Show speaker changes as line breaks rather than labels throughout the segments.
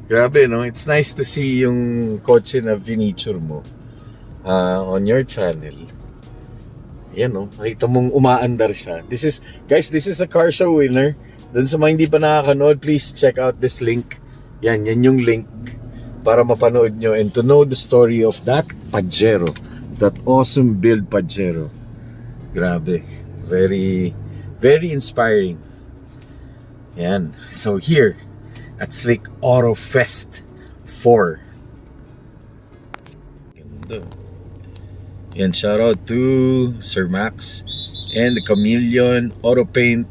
Grabe, no? It's nice to see yung kotse na finiture mo on your channel. Yan, no? Makita mong umaandar siya. Guys, this is a car show winner. Dun sa mga hindi pa nakakanood, please check out this link. Yan yung link para mapanood nyo and to know the story of that Pajero. That awesome build Pajero. Grabe. Very, very inspiring. Yan. So here, at Slick Auto Fest 4. Ganda. Yan, shout out to Sir Max and the Chameleon Auto Paint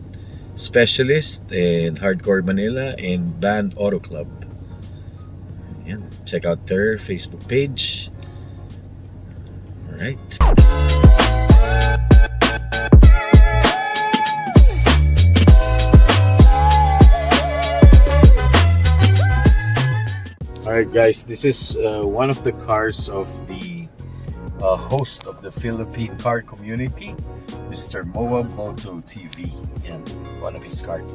Specialist and Hardcore Manila and Band Auto Club. Yan, check out their Facebook page. Alright. Alright guys, this is one of the cars of the host of the Philippine car community, Mr. Moab Moto TV. Yan, one of his cars.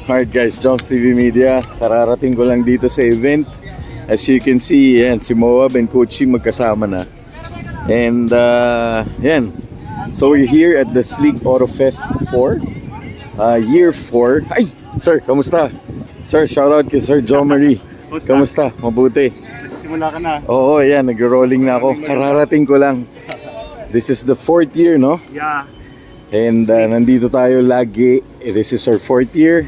Alright guys, Joms TV Media, kararating ko lang dito sa event. As you can see, yan, si Moab and Kochi magkasama na. And yan, so we're here at the Slick Auto Fest 4, year 4. Ay, sir, kamusta? Sir, shout out kay Sir Jo Marie. Kamusta? Mabuti?
Simula ka na?
Oo, yan, nag-rolling na ako. Kararating ko lang. This is the 4th year, no?
Yeah.
And nandito tayo lagi. This is our 4th year.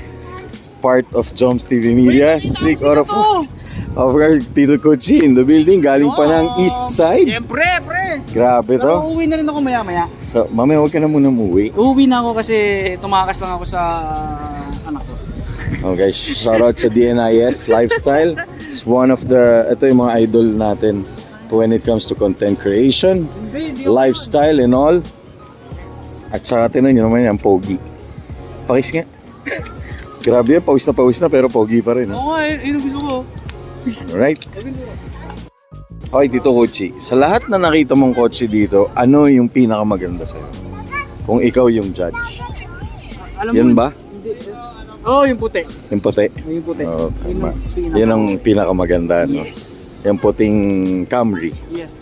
Part of Joms TV Media. Slick Auto Fest. Over Tito Kochi in the building. Galing pa ng east side.
Siyempre, pre!
Grabe to.
Pero uuwi na rin ako maya-maya.
So, mamaya huwag ka na muna umuwi.
Uuwi na ako kasi tumakas lang ako sa anak ko.
Oh guys, shout out sa DNIS Lifestyle. It's one of the, ito yung mga idol natin when it comes to content creation, lifestyle and all. At saka tinan nyo naman yan, pogi. Pakis nga. Grabe yan, pawis na pero pogi pa rin.
Oo nga, yun ang gusto ko.
Alright. Okay, Tito Kochi, sa lahat na nakita mong kotse dito, ano yung pinakamaganda sa'yo? Kung ikaw yung judge.
Alam
Yan
mo,
ba?
Oo, yung puti.
Yung puti?
Yung puti.
Oo,
Yun
tama.
ang pinaka-
Yan ang pinakamaganda, no?
Yes.
Yung puting Camry.
Yes.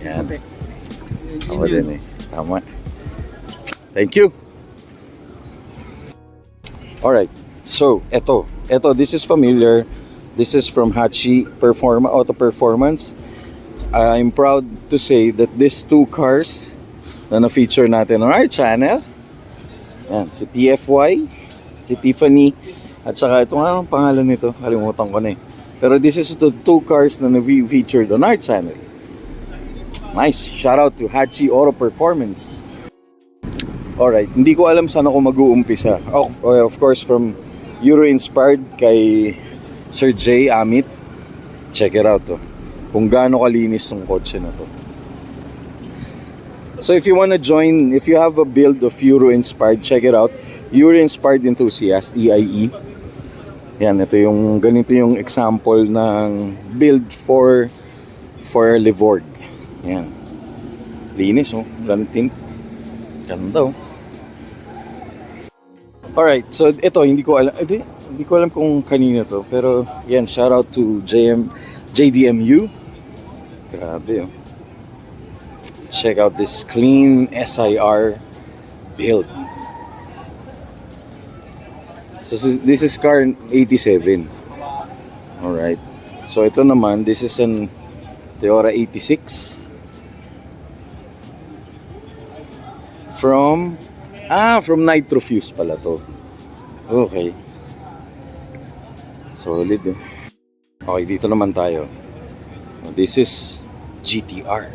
Yan.
Puti.
Ako din eh. Tama. Thank you. Alright. So, eto, this is familiar. This is from Hachi Auto Performance. I'm proud to say that these two cars na na-feature natin on our channel, yan, si TFY, si Tiffany, at saka ito nga ang pangalan nito, kalimutan ko na eh. Pero this is the two cars na na-featured on our channel. Nice, shout out to Hachi Auto Performance. Alright, hindi ko alam saan ako mag-uumpisa. Of course, from Euro Inspired kay Sir J. Amit. Check it out to. Kung gaano kalinis tong kotse na to. So if you wanna join, if you have a build of Euro Inspired, check it out. Euro Inspired Enthusiast, EIE. Yan, ganito yung example ng build for Levorg. Yan. Linis, oh. Gantin. Ganda, oh. Alright, so ito, hindi ko alam kung kanino to. Pero, yan, shout out to JDMU. Grabe, oh. Check out this clean SIR build. So this is car 87. Alright. So ito naman, this is an Toyota 86. From Nitrofuse pala to. Okay. Solid eh. Okay, dito naman tayo. This is GTR.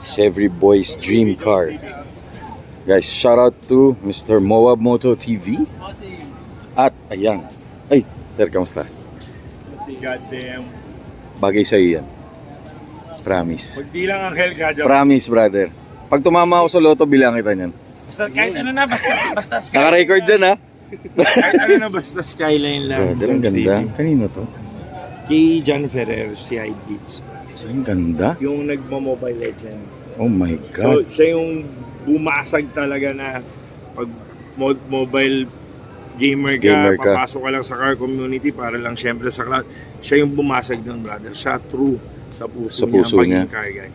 It's every boy's dream car. Guys, shout out to Mr. Moab Moto TV. At ayan. Ay, sir, kamusta?
Kasi goddamn.
Bagay sa'yo yan. Promise.
Pag di lang ang hell, goddamn.
Promise, brother. Pag tumama ako sa loto, bilang kita niyan.
Basta kahit ano na, basta skyline.
Naka-record dyan, ha?
Kahit ano na, basta skyline lang.
Brother, ang ganda. Kanino to?
Kay John Ferrer, si Hide Beats.
Ang ganda.
Yung nagmo-Mobile Legend.
Oh my
So,
God.
siya yung bumasag talaga na pag mobile gamer ka,
Gamer ka.
papasok ka lang sa car community para lang syempre sa crowd. Siya yung bumasag doon, brother. Siya true sa puso,
Sa puso niya.
pagiging car guy.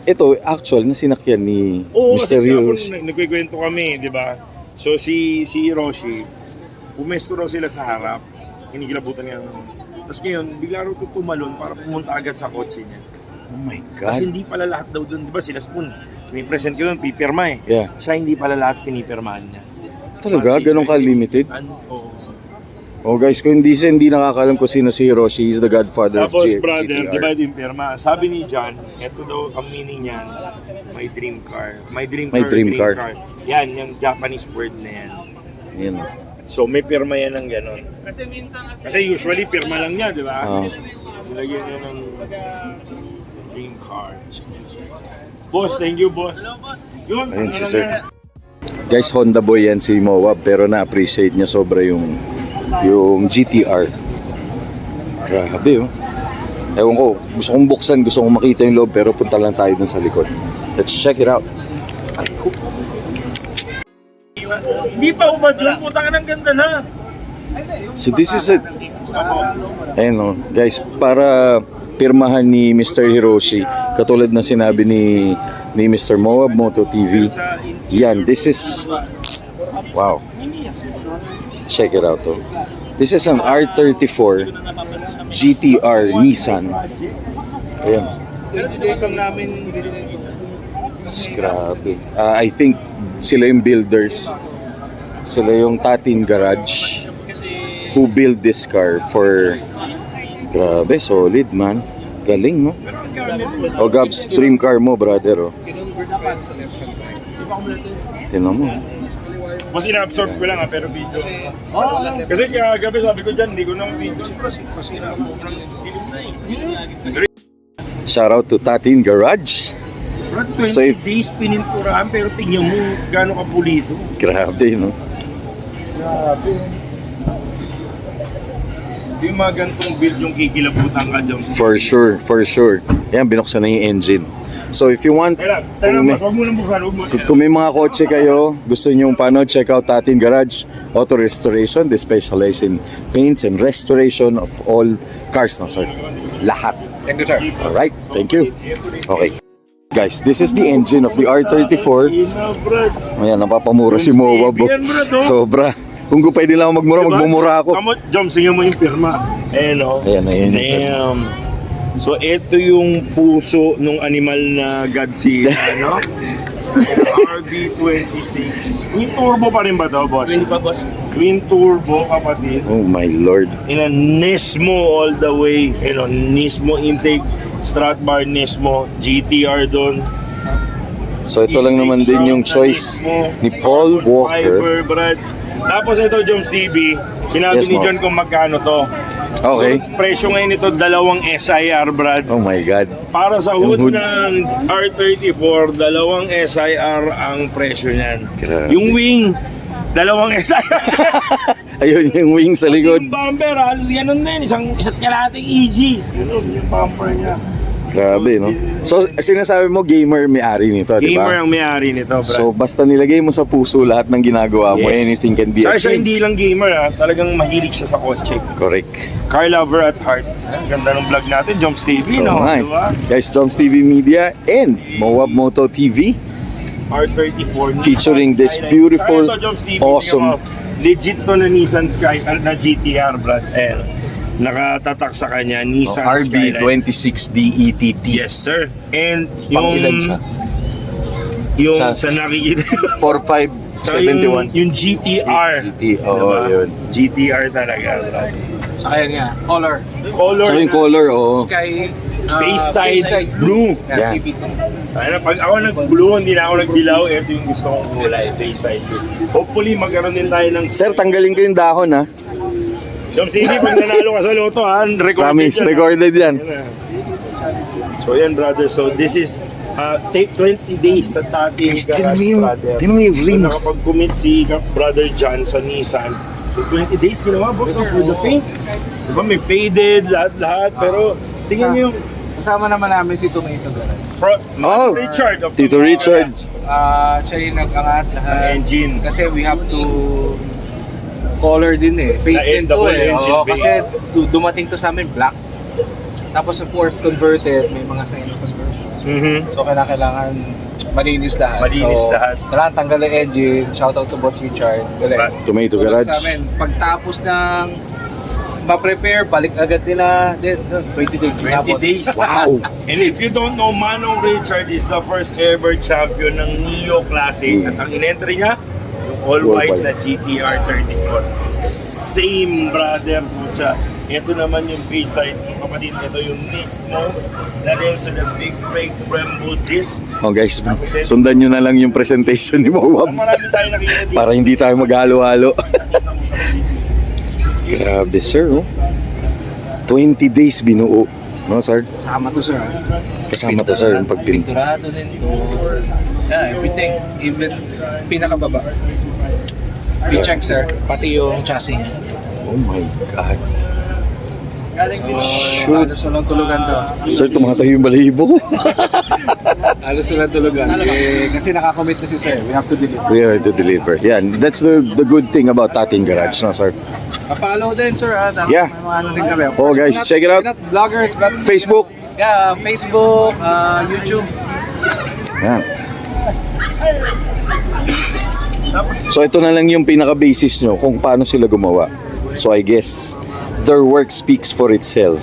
Ito, actual na sinakyan ni
Oo,
Mr.
kasi
Hiroshi.
nagkikwento kami, di ba? So si Hiroshi, pumesto raw sila sa harap, hinigilabutan niya. Tapos ngayon, bigla raw tumalon para pumunta agad sa kotse niya.
Oh my
Kasi
God.
hindi pala lahat daw doon, di ba sila Spoon, may present ko doon, pipirma eh.
Yeah.
Siya hindi pala lahat pinipirmahan niya.
Talaga?
Kasi-
Ganun ka-limited?
Oo.
Oh guys, kung hindi nakakalam kung sino si Hiroshi, he's the godfather
Tapos
of
brother,
GTR.
di ba yung pirma? Sabi ni John, ito daw ang meaning niyan, my dream car. My dream
My
car,
dream car.
Yan, yung Japanese word na yan.
Yan.
So may pirma yan ng gano'n. Kasi usually pirma lang niya, di ba?
Ah.
Nilagyan niya ng dream car. Boss, thank you boss. Yun,
Ayun
ano
si
lang
sir.
yan.
Guys, Honda boy yan si Moab, pero na-appreciate niya sobra yung GTR. Grabe oh. Ewan ko, gusto kong buksan, gusto kong makita yung loob, pero punta lang tayo dun sa likod. Let's check it out. Ay, ko.
Hindi pa ubad yun, puta ka ng ganda na.
So this is it. Ayun oh, guys, para pirmahan ni Mr. Hiroshi, katulad na sinabi ni Mr. Moab Moto TV. Yan, this is wow. Check it out oh. This is an R34 GTR Nissan. Ayan.
20 days lang namin binili ito.
Grabe. I think sila yung builders. Sila yung Tatin Garage who build this car for... Grabe, solid man. Galing, no? O Gabs, dream car mo, brother, oh.
Kinonvert pa sa left hand drive. Di ba kompleto?
Tinan mo.
Mas ina-absorb ko lang pero video. Kasi kagabi sabi ko dyan, hindi ko na video. Kasi ina-absorb lang yung film na eh.
Shout out to Tatin Garage.
Brad, 20
So if-
days pininturahan pero tingnan mo gano'ng kapulito.
Grabe, no?
Grabe. Hindi yung mga ganitong build yung kikilabutan ka dyan.
For sure, for sure. Yan, binuksan na yung engine. So if you want,
Kaya
kung may,
mas huwag mo nang buksan, huwag mo.
kung may mga kotse kayo, gusto nyo paano, check out Tatin Garage Auto Restoration. They specialize in paints and restoration of all cars, no sir? Lahat.
Thank you, sir.
Alright, thank you. Okay. Guys, this is the engine of the R34.
Ina, Brad.
Ayan, napapamura si Moab.
Yan, Brad, oh.
Sobra. Kung pwede lang ako magmura, magmumura ako.
Kamo, Jom, sige mo yung pirma. Ayan o.
Ayan, ayan.
Damn. So, ito yung puso ng animal na Godzilla, no? RB26. Twin turbo pa rin ba to, boss?
Hindi pa, boss.
Twin turbo, kapatid.
Oh my lord.
Nismo all the way. Nismo intake, strut bar Nismo, GTR doon.
So ito lang naman din yung choice ni Paul Walker.
Fiber, Brad. Tapos ito, Joms TV, sinabi
Yes,
ni
mo.
John kung magkano to.
Okay.
So, presyo ngayon ito, 2 SIR, Brad.
Oh my god.
Para sa hood
Yung hood.
ng R34, 2 SIR ang presyo niyan.
Grabe.
Yung wing, 2 SIR.
Ayun yung wing sa likod.
Yung bumper, halos ganun din. Isa't kalahating EG. Yun yung bumper niya.
Grabe, no? So sinasabi mo gamer may-ari nito, di
Gamer
ba?
ang may-ari nito, Brad.
So basta nilagay mo sa puso lahat ng ginagawa mo,
Yes.
anything can be
Saka siya
achieved.
hindi lang gamer ha, talagang mahilig siya sa kotse.
Correct.
Car lover at heart. Ang ganda ng vlog natin, Joms TV, no?
Oo nga eh.
Diba?
Guys, Joms TV Media and Moab Moto TV
R34
featuring
Nissan
this
Skyline.
beautiful,
Saka ito, Joms TV,
awesome-
tingnan mo, legit to na Nissan Skyline, na GTR, Brad. Nakatatak sa kanya, Nissan Skyline.
RB26 DETT.
Yes, sir. And
Pang
yung...
ilan siya?
Yung
Sa-
sa nakikita... Saka
4571.
yung GTR.
GT, oo, yun.
GTR talaga, Brad.
Sayang nga. Color.
Color
Tsaka yung
na-
color, oh.
Sky.
Bayside blue.
Yan.
Ayun, pag ako nag-blue, hindi na ako nagdilaw. Ito yung gusto kong kulay, Bayside blue. Hopefully, magkaroon din tayo ng...
Sir, tanggalin ko yung dahon, ha?
Jom City, pag nanalo ka sa loto, ha? Recorded
Promise,
yan, ha?
recorded yan.
Yan na. So, yan, brother. So, this is... take 20 days sa Tatin
Guys,
Garage, brother.
tinan mo yung
So,
rims.
nakapag-commit si Brother John sa Nissan. So, 20 days ginawa, boss, for the paint. Diba, may faded, lahat-lahat. Pero, tingnan niyo yung...
Kasama naman namin si Tomato Garage.
Oh,
Richard of
Tito Richard.
Siya yung nag-angat lahat.
Ang engine.
Kasi we have to color din eh. Paint din to
double
eh.
engine
Oo,
paint.
kasi dumating to sa amin black. Tapos of course converted, may mga sign of conversion. So kailangan malinis lahat.
Malinis
so,
lahat.
Kailangan tanggal ang engine. Shoutout to Boss Richard. Galing.
Tomato
Tulad
Garage.
Sa amin, pagtapos ng ma-prepare, balik agad nila 20 days.
20 days.
Wow!
And if you don't know, Manong Richard is the first ever champion ng Neo Classic. At ang in-entry niya, yung all-white na GTR 34. Same brother po siya. Ito naman yung face-side ng kapatid. Ito yung mismo na rin sa the big brake Brembo disc.
Oh guys, sundan nyo na lang yung presentation ni Mawab
Marami tayo nakikita dito.
para hindi tayo maghalo-halo. Grabe sir, oh. 20 days binuo. No sir?
Kasama to sir.
Kasama to sir yung pagpinto.
Pinturado din to. Yeah, everything. Even pinakababa. I-check sir, pati yung chassis niya.
Oh my God.
Shoot. Halos walang tulugan to.
Sir, tumatayo yung balahibo ko.
Halos walang tulugan. Eh, kasi nakakommit na si sir. We have to deliver.
We have to deliver. Yeah, that's the good thing about Tating Garage, no sir?
Pa-follow din sir. Tapos
Yeah.
may mga ano din kami.
Oh guys, check it out.
We're not vloggers, but
Facebook.
Yeah, Facebook, YouTube.
Yan. So ito na lang yung pinaka-basis nyo kung paano sila gumawa. So I guess their work speaks for itself.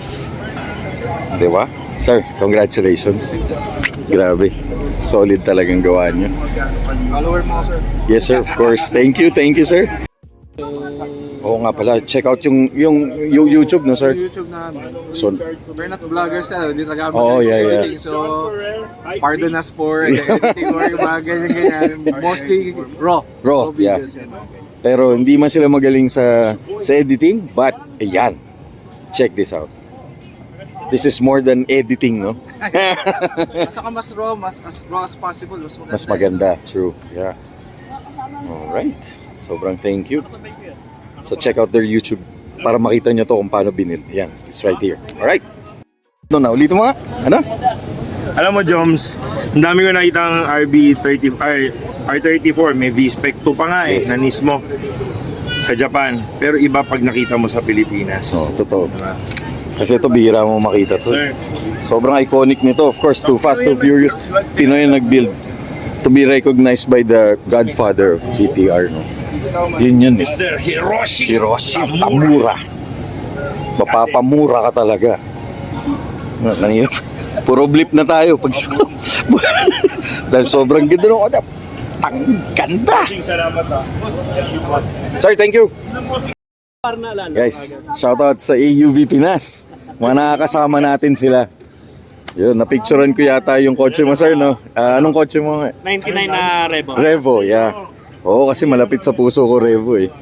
Di ba? Sir, congratulations. Grabe. Solid talagang gawa nyo.
Follower mo sir.
Yes sir, of course. Thank you sir. Oo nga pala, check out yung YouTube, no sir?
YouTube namin.
So,
We're not vloggers sir. Hindi talaga kami
Oh, yeah, yeah.
everything. So, pardon us for everything or yung mga ganyan-ganyan. Mostly raw.
Raw, yeah.
videos yan.
pero hindi man sila magaling sa editing, but ayan. Check this out. This is more than editing, no?
Saka mas raw, mas as raw as possible. Mas maganda.
Mas maganda, true. Yeah. Alright. Sobrang thank you. So check out their YouTube para makita nyo to kung paano binil. Yan, it's right here. Alright. Ito na, ulitin mo nga. Ano?
Alam mo, Joms, ang dami ko nakita ang R34, may V-Spec 2 pa nga
Yes.
na mismo sa Japan. Pero iba pag nakita mo sa Pilipinas.
Oh, totoo. Kasi ito, bihira mo makita to.
Sir,
Sobrang iconic nito. Of course, Too Fast, Too Furious. Pinoy ang nag-build to be recognized by the godfather of GTR. No? Yun eh.
Mr. Hiroshi
Hiroshi Tamura. Mapapamura ka talaga. Kanina, puro blip na tayo. Pag dahil sobrang ganda nung odap. Ang ganda!
Salamat ha.
Sir, thank you! Guys, shoutout sa AUV Pinas. Mga nakakasama natin sila. Yun, napicturean ko yata yung kotse mo, sir, no? Anong kotse mo nga?
99 na Revo.
Revo, yeah. Oo, kasi malapit sa puso ko Revo eh.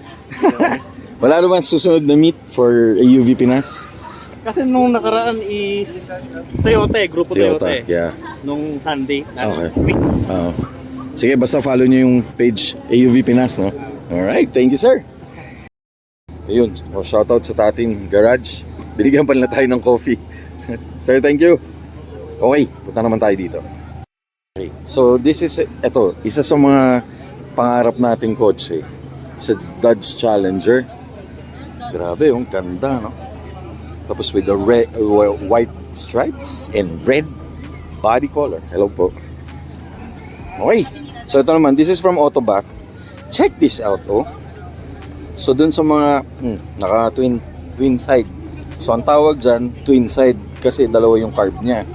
Wala naman susunod na meet for AUV Pinas?
Kasi nung nakaraan is Toyota eh, grupo Toyota eh.
Yeah.
Nung Sunday, last
Okay.
week.
Oo. Sige, basta follow nyo yung page AUV Pinas, no? Alright, thank you, sir. Ayun, shoutout sa Tating Garage. Binigyan pa nila tayo ng coffee. Sir, thank you. Okay, punta naman tayo dito. Okay, so this is, eto, isa sa mga pangarap nating kotse. Sa Dodge Challenger. Grabe, yung ganda, no? Tapos with the red, white stripes and red body color. Hello po. Okay, so ito naman, this is from Autobac. Check this out, oh. So dun sa mga naka twin side. So ang tawag dyan, twin side kasi dalawa yung carb niya.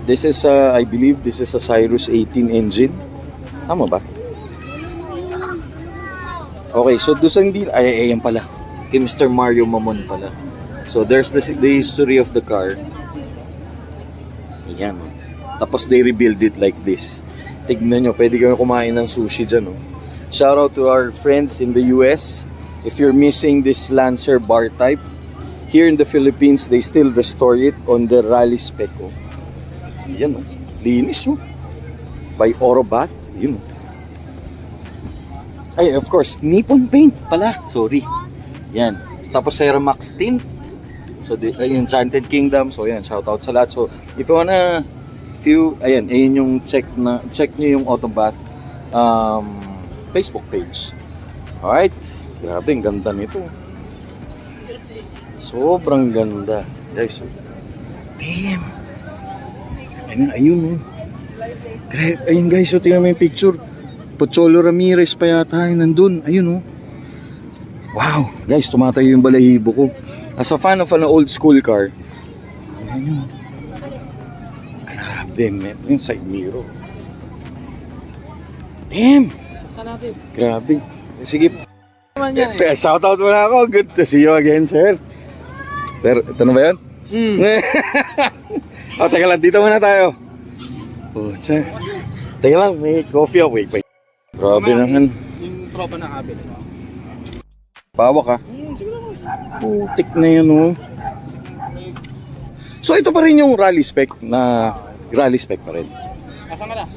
This is I believe this is a Cyrus 18 engine. Tama ba? Okay, so doon sa hindi ayan pala. Kay Mr. Mario Mamon pala. So there's the history of the car. Ayan. Tapos they rebuild it like this. Tignan nyo, pwede kayo kumain ng sushi dyan. Oh. Shout out to our friends in the US. If you're missing this Lancer bar type, here in the Philippines, they still restore it on the rally spec. Oh. Yan, oh. Linis, oh. By Orobath. Yun, oh. Ay, of course, Nippon Paint pala. Sorry. Yan. Tapos Ceramax tint. So, Enchanted Kingdom. So, yan. Shout out sa lahat. So, if you wanna, ayun yung check nyo yung Autobath Facebook page. Alright. Grabe, ang ganda nito. Sobrang ganda. Guys, damn. Ayun, oh. Ayun guys, so tingnan mo yung picture. Pocholo Ramirez pa yata yun nandun. Ayun, oh. Wow, guys, tumatayo yung balahibo ko. As a fan of an old school car, ayun. Grabe, man. Yung side mirror. Damn.
Saan natin?
Grabe. Sige.
Naman yan eh.
Shoutout mo na ako. Good to see you again, sir. Sir, ito na ba yun? Oh, teka lang. Dito muna tayo. Oh, sir. Teka lang. May coffee ako. Wait. Grabe naman.
Yung tropa na kabel.
Bawa ka. Putik na yun, oh. So, ito pa rin yung rally spec na... Rally spec pa rin.
Kasama na.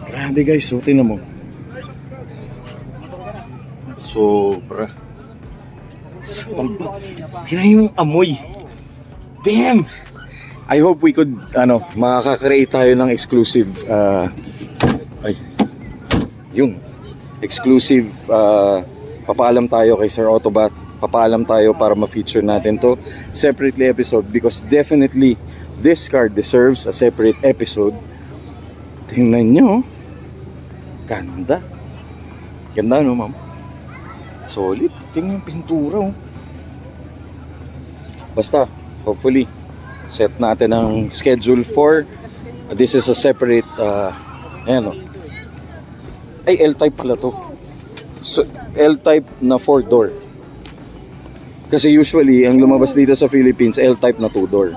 Grabe guys, so tingnan mo. Sobra. Tingnan yung amoy. Damn! I hope we could, makaka-create tayo ng exclusive, exclusive, papaalam tayo kay Sir Autobot. Papaalam tayo para ma-feature natin to separately episode because definitely this car deserves a separate episode. Tingnan nyo. Ganda. Ganda, no, ma'am? Solid. Tingnan yung pintura, oh. Basta, hopefully, set natin ang schedule for this is a separate, ayan, oh. Ay, L-type pala to. So, L-type na 4-door. Kasi usually, ang lumabas dito sa Philippines, L-type na 2-door.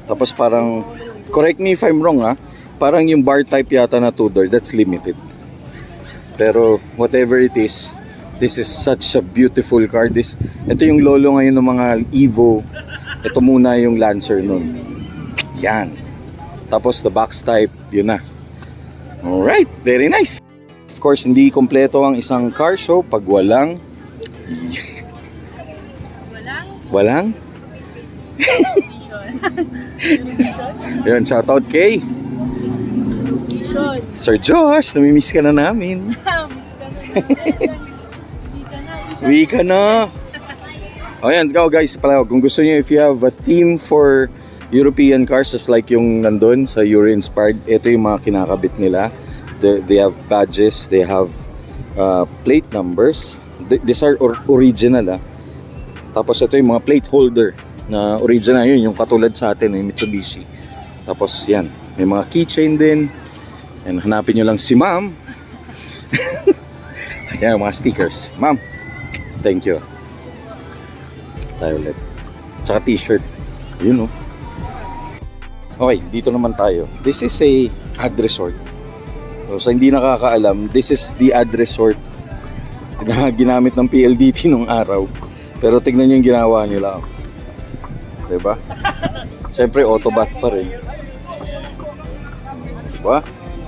Tapos parang, correct me if I'm wrong, ha? Parang yung bar type yata na 2-door, that's limited. Pero whatever it is, this is such a beautiful car. Ito yung lolo ngayon ng mga Evo. Ito muna yung Lancer nun. Yan. Tapos the box type, yun na. Alright, very nice. Of course, hindi kompleto ang isang car show pag walang... Walang? Yun, shoutout kay Sir Josh, namimiss ka na namin. Uwi ka na. O yan, go guys, pala, kung gusto niyo, if you have a theme for European cars, just like yung nandun sa Euro Inspired, ito yung mga kinakabit nila. They have badges, they have plate numbers. These are original, Tapos ito yung mga plate holder na original yun, yung katulad sa atin, yung Mitsubishi. Tapos yan, may mga keychain din. And hanapin nyo lang si ma'am. Yan, mga stickers. Ma'am, thank you. Tayo ulit. Tsaka t-shirt. Yun, oh. Okay, dito naman tayo. This is a ad resort. So, sa hindi nakakaalam, this is the ad resort na ginamit ng PLDT nung araw. Pero tignan nyo yung ginawa nila. Diba? Siyempre, Autobot pa rin. Diba?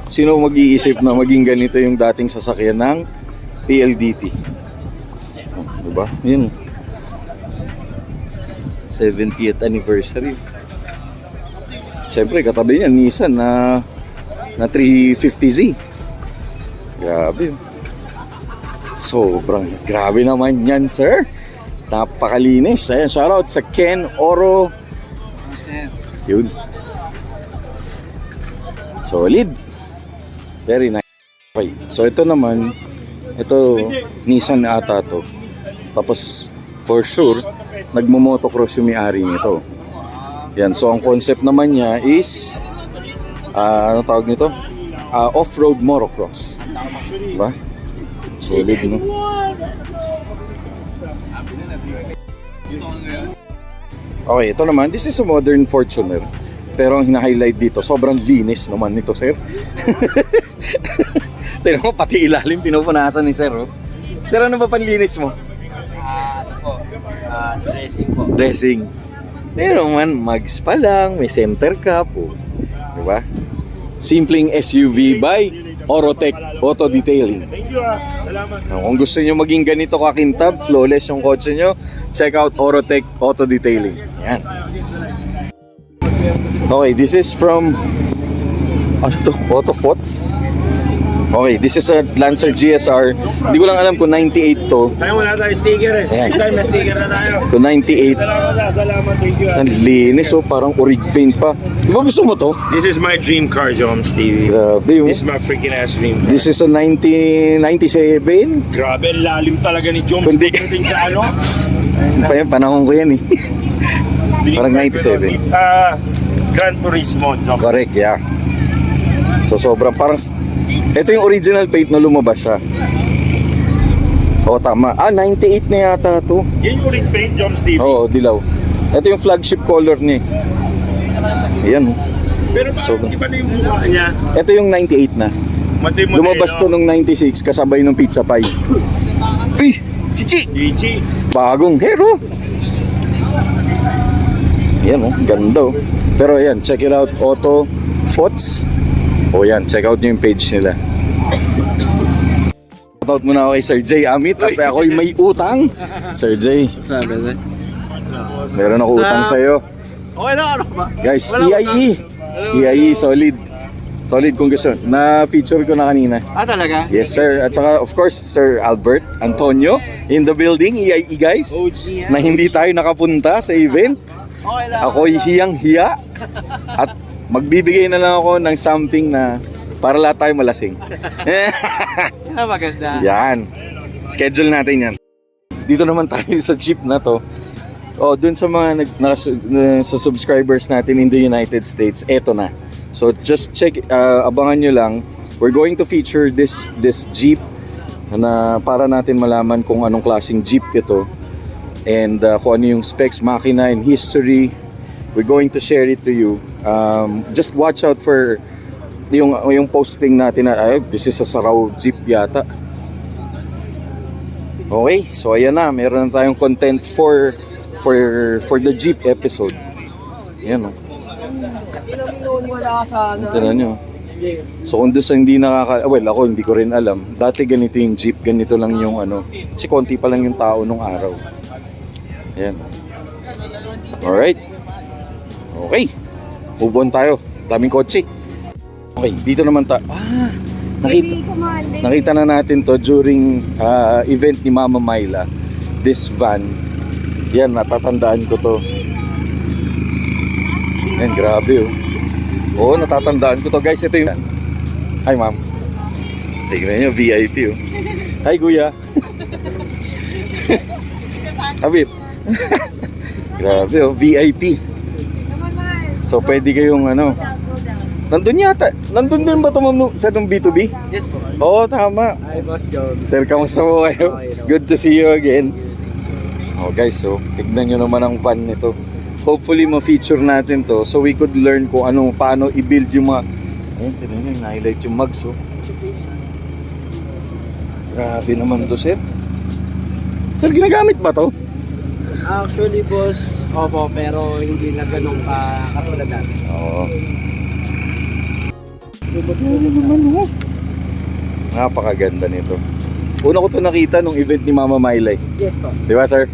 Sino mag-iisip na maging ganito yung dating sasakyan ng PLDT? Diba? Yun. 70th anniversary. Siyempre, katabi niya, Nissan na 350Z. Grabe. Sobrang grabe naman yan, sir. Napakalinis. Ayan, shoutout sa Ken Oro. Yun. Solid. Very nice. Okay. So ito naman, ito Nissan na ata to. Tapos for sure, nagmo-motocross yung may-ari nito. Yan. So ang concept naman niya is ano tawag nito? Off-road motocross. Diba? Solid, no? Okay, ito naman, this is a modern Fortuner. Pero ang hina-highlight dito, sobrang linis naman nito, sir. Tignan mo, pati ilalim pinupunasan ni sir, oh. Sir, ano ba panlinis mo?
Dressing po.
Dressing. Tignan naman, mags pa lang, may center cap, oh. Diba? Simpleng SUV by Orotec Auto Detailing.
Thank you, salamat.
Kung gusto nyo maging ganito kakintab, flawless yung kotse nyo, check out Orotec Auto Detailing. Yan. Okay, this is from ano to? Autofots. Okay, this is a Lancer GSR. Hindi ko lang alam kung 98 to.
Tayo wala tayo sticker eh.
Ayan.
Next time may sticker na tayo.
Kung 98.
Salamat, thank you.
Ang linis oh, parang orig paint pa. Di ba gusto mo to?
This is my dream car, Jom, Stevie.
Grabe oh.
This is my freaking ass dream car.
This is a 1997.
Grabe, ang lalim talaga ni Joms
Kundi-
pagdating sa ano.
Panahon ko yan eh. Parang 97.
Gran Turismo, Joms.
Correct, yeah. So sobrang parang ito yung original paint na lumabas siya. Oh, tama. 98 na yata to.
Yan yung ring paint, Joms, Stevie.
Oo, dilaw. Ito yung flagship color niya. Ayan. oh.
Pero
So-
parang iba na yung mukha niya.
Ito yung 98 na.
Matay mo
Lumabas to nung 96 kasabay nung Pizza Pie. Uy! Chichi!
Ichi.
Bagong hero! Ayan oh, ganda oh. Pero ayan, check it out. Auto Fots. O yan, check out nyo yung page nila. Shout out muna ako kay Sir Jay Amit. At ako'y may utang. Sir Jay,
Sabi na.
meron ako utang sa'yo.
Okay lang, ano ba?
Guys, EIE. EIE, solid. Solid kung gusto. Na-feature ko na kanina.
Talaga?
Yes, sir. At saka, of course, Sir Albert Antonio in the building. EIE, guys.
OG,
Na hindi tayo nakapunta sa event.
Okay lang.
Ako'y hiyang-hiya. At magbibigay na lang ako ng something na para lahat tayo malasing.
Yan, maganda.
Yan. Schedule natin yan. Dito naman tayo sa jeep na to. Oh, dun sa mga sa subscribers natin in the United States, eto na. So just check, abangan nyo lang. We're going to feature this jeep na para natin malaman kung anong klaseng jeep ito. And kung ano yung specs, makina, and history. We're going to share it to you. Just watch out for yung posting natin na this is a Sarao Jeep yata. Okay, so ayan na, meron na tayong content for the Jeep episode. Ayan o. Tignan nyo. So kung doon sa hindi well ako hindi ko rin alam. Dati ganito yung Jeep, ganito lang yung ano. Kasi konti pa lang yung tao nung araw. Ayan. Alright. Okay. Move on tayo. Daming kotse. Okay, dito naman nakita na natin to during event ni Mama Myla. This van. Yan, natatandaan ko to. Yan, grabe oh. Oo, natatandaan ko to. Guys, ito yung... Hi, ma'am. Tignan nyo, VIP oh. Hi, kuya. Habib. Grabe oh, VIP. So pwede kayong ano. Nandun yata. Nandun din ba ito ma'am sa nung B2B?
Yes po.
Oo, tama.
Hi, Boss Jones.
Sir, kamusta mo kayo? Good to see you again. Oh guys, so tignan nyo naman ang van nito. Hopefully ma-feature natin to so we could learn kung paano i-build yung mga... Ayun, tignan nyo, na-highlight yung mags oh. Grabe naman to, sir. Sir, ginagamit ba to?
Actually, boss, opo, pero hindi na ganun katulad dati.
Oo. Napakaganda nito. Una ko to nakita nung event ni Mama Myla.
Yes po.
Di ba, sir?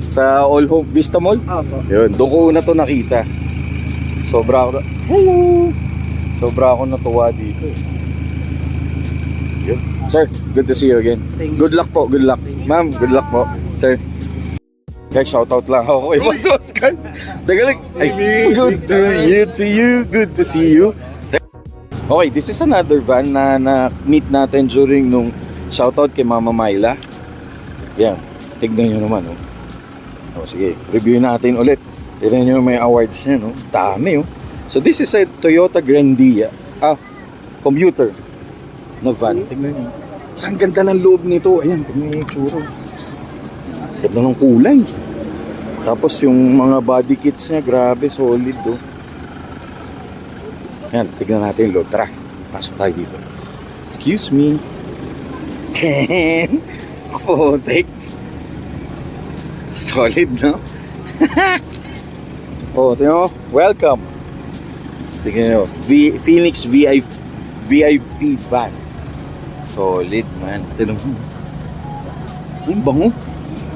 Sa All Home Vista Mall.
Opo.
Yun, doon ko una to nakita. Sobra ako hello! Sobra ako natuwa dito. Yun. Sir, good to see you again.
Thank you.
Good luck po, good luck. Ma'am, good luck po. Sir. Guys, shoutout lang ako kay Boss Oscar. Tagalag. Ay, good to you. Good to see you. Okay, this is another van na meet natin during nung shoutout kay Mama Myla. Yan, tignan nyo naman. Oh, sige, review natin ulit. Tignan nyo may awards niya, no? Dami, oh. So this is a Toyota Grandia. Commuter na van. Tignan nyo. Saan ganda ng loob nito. Ayan, tignan nyo yung tsura. Ganda ng kulay. Tapos yung mga body kits niya, grabe, solid, oh. Yan, tignan natin yung loob. Tara, pasok tayo dito. Excuse me. Putik. Solid, no? Oh, tignan mo. Welcome. Tignan nyo. Phoenix VIP van. Solid, man. Tignan mo. Ang bango.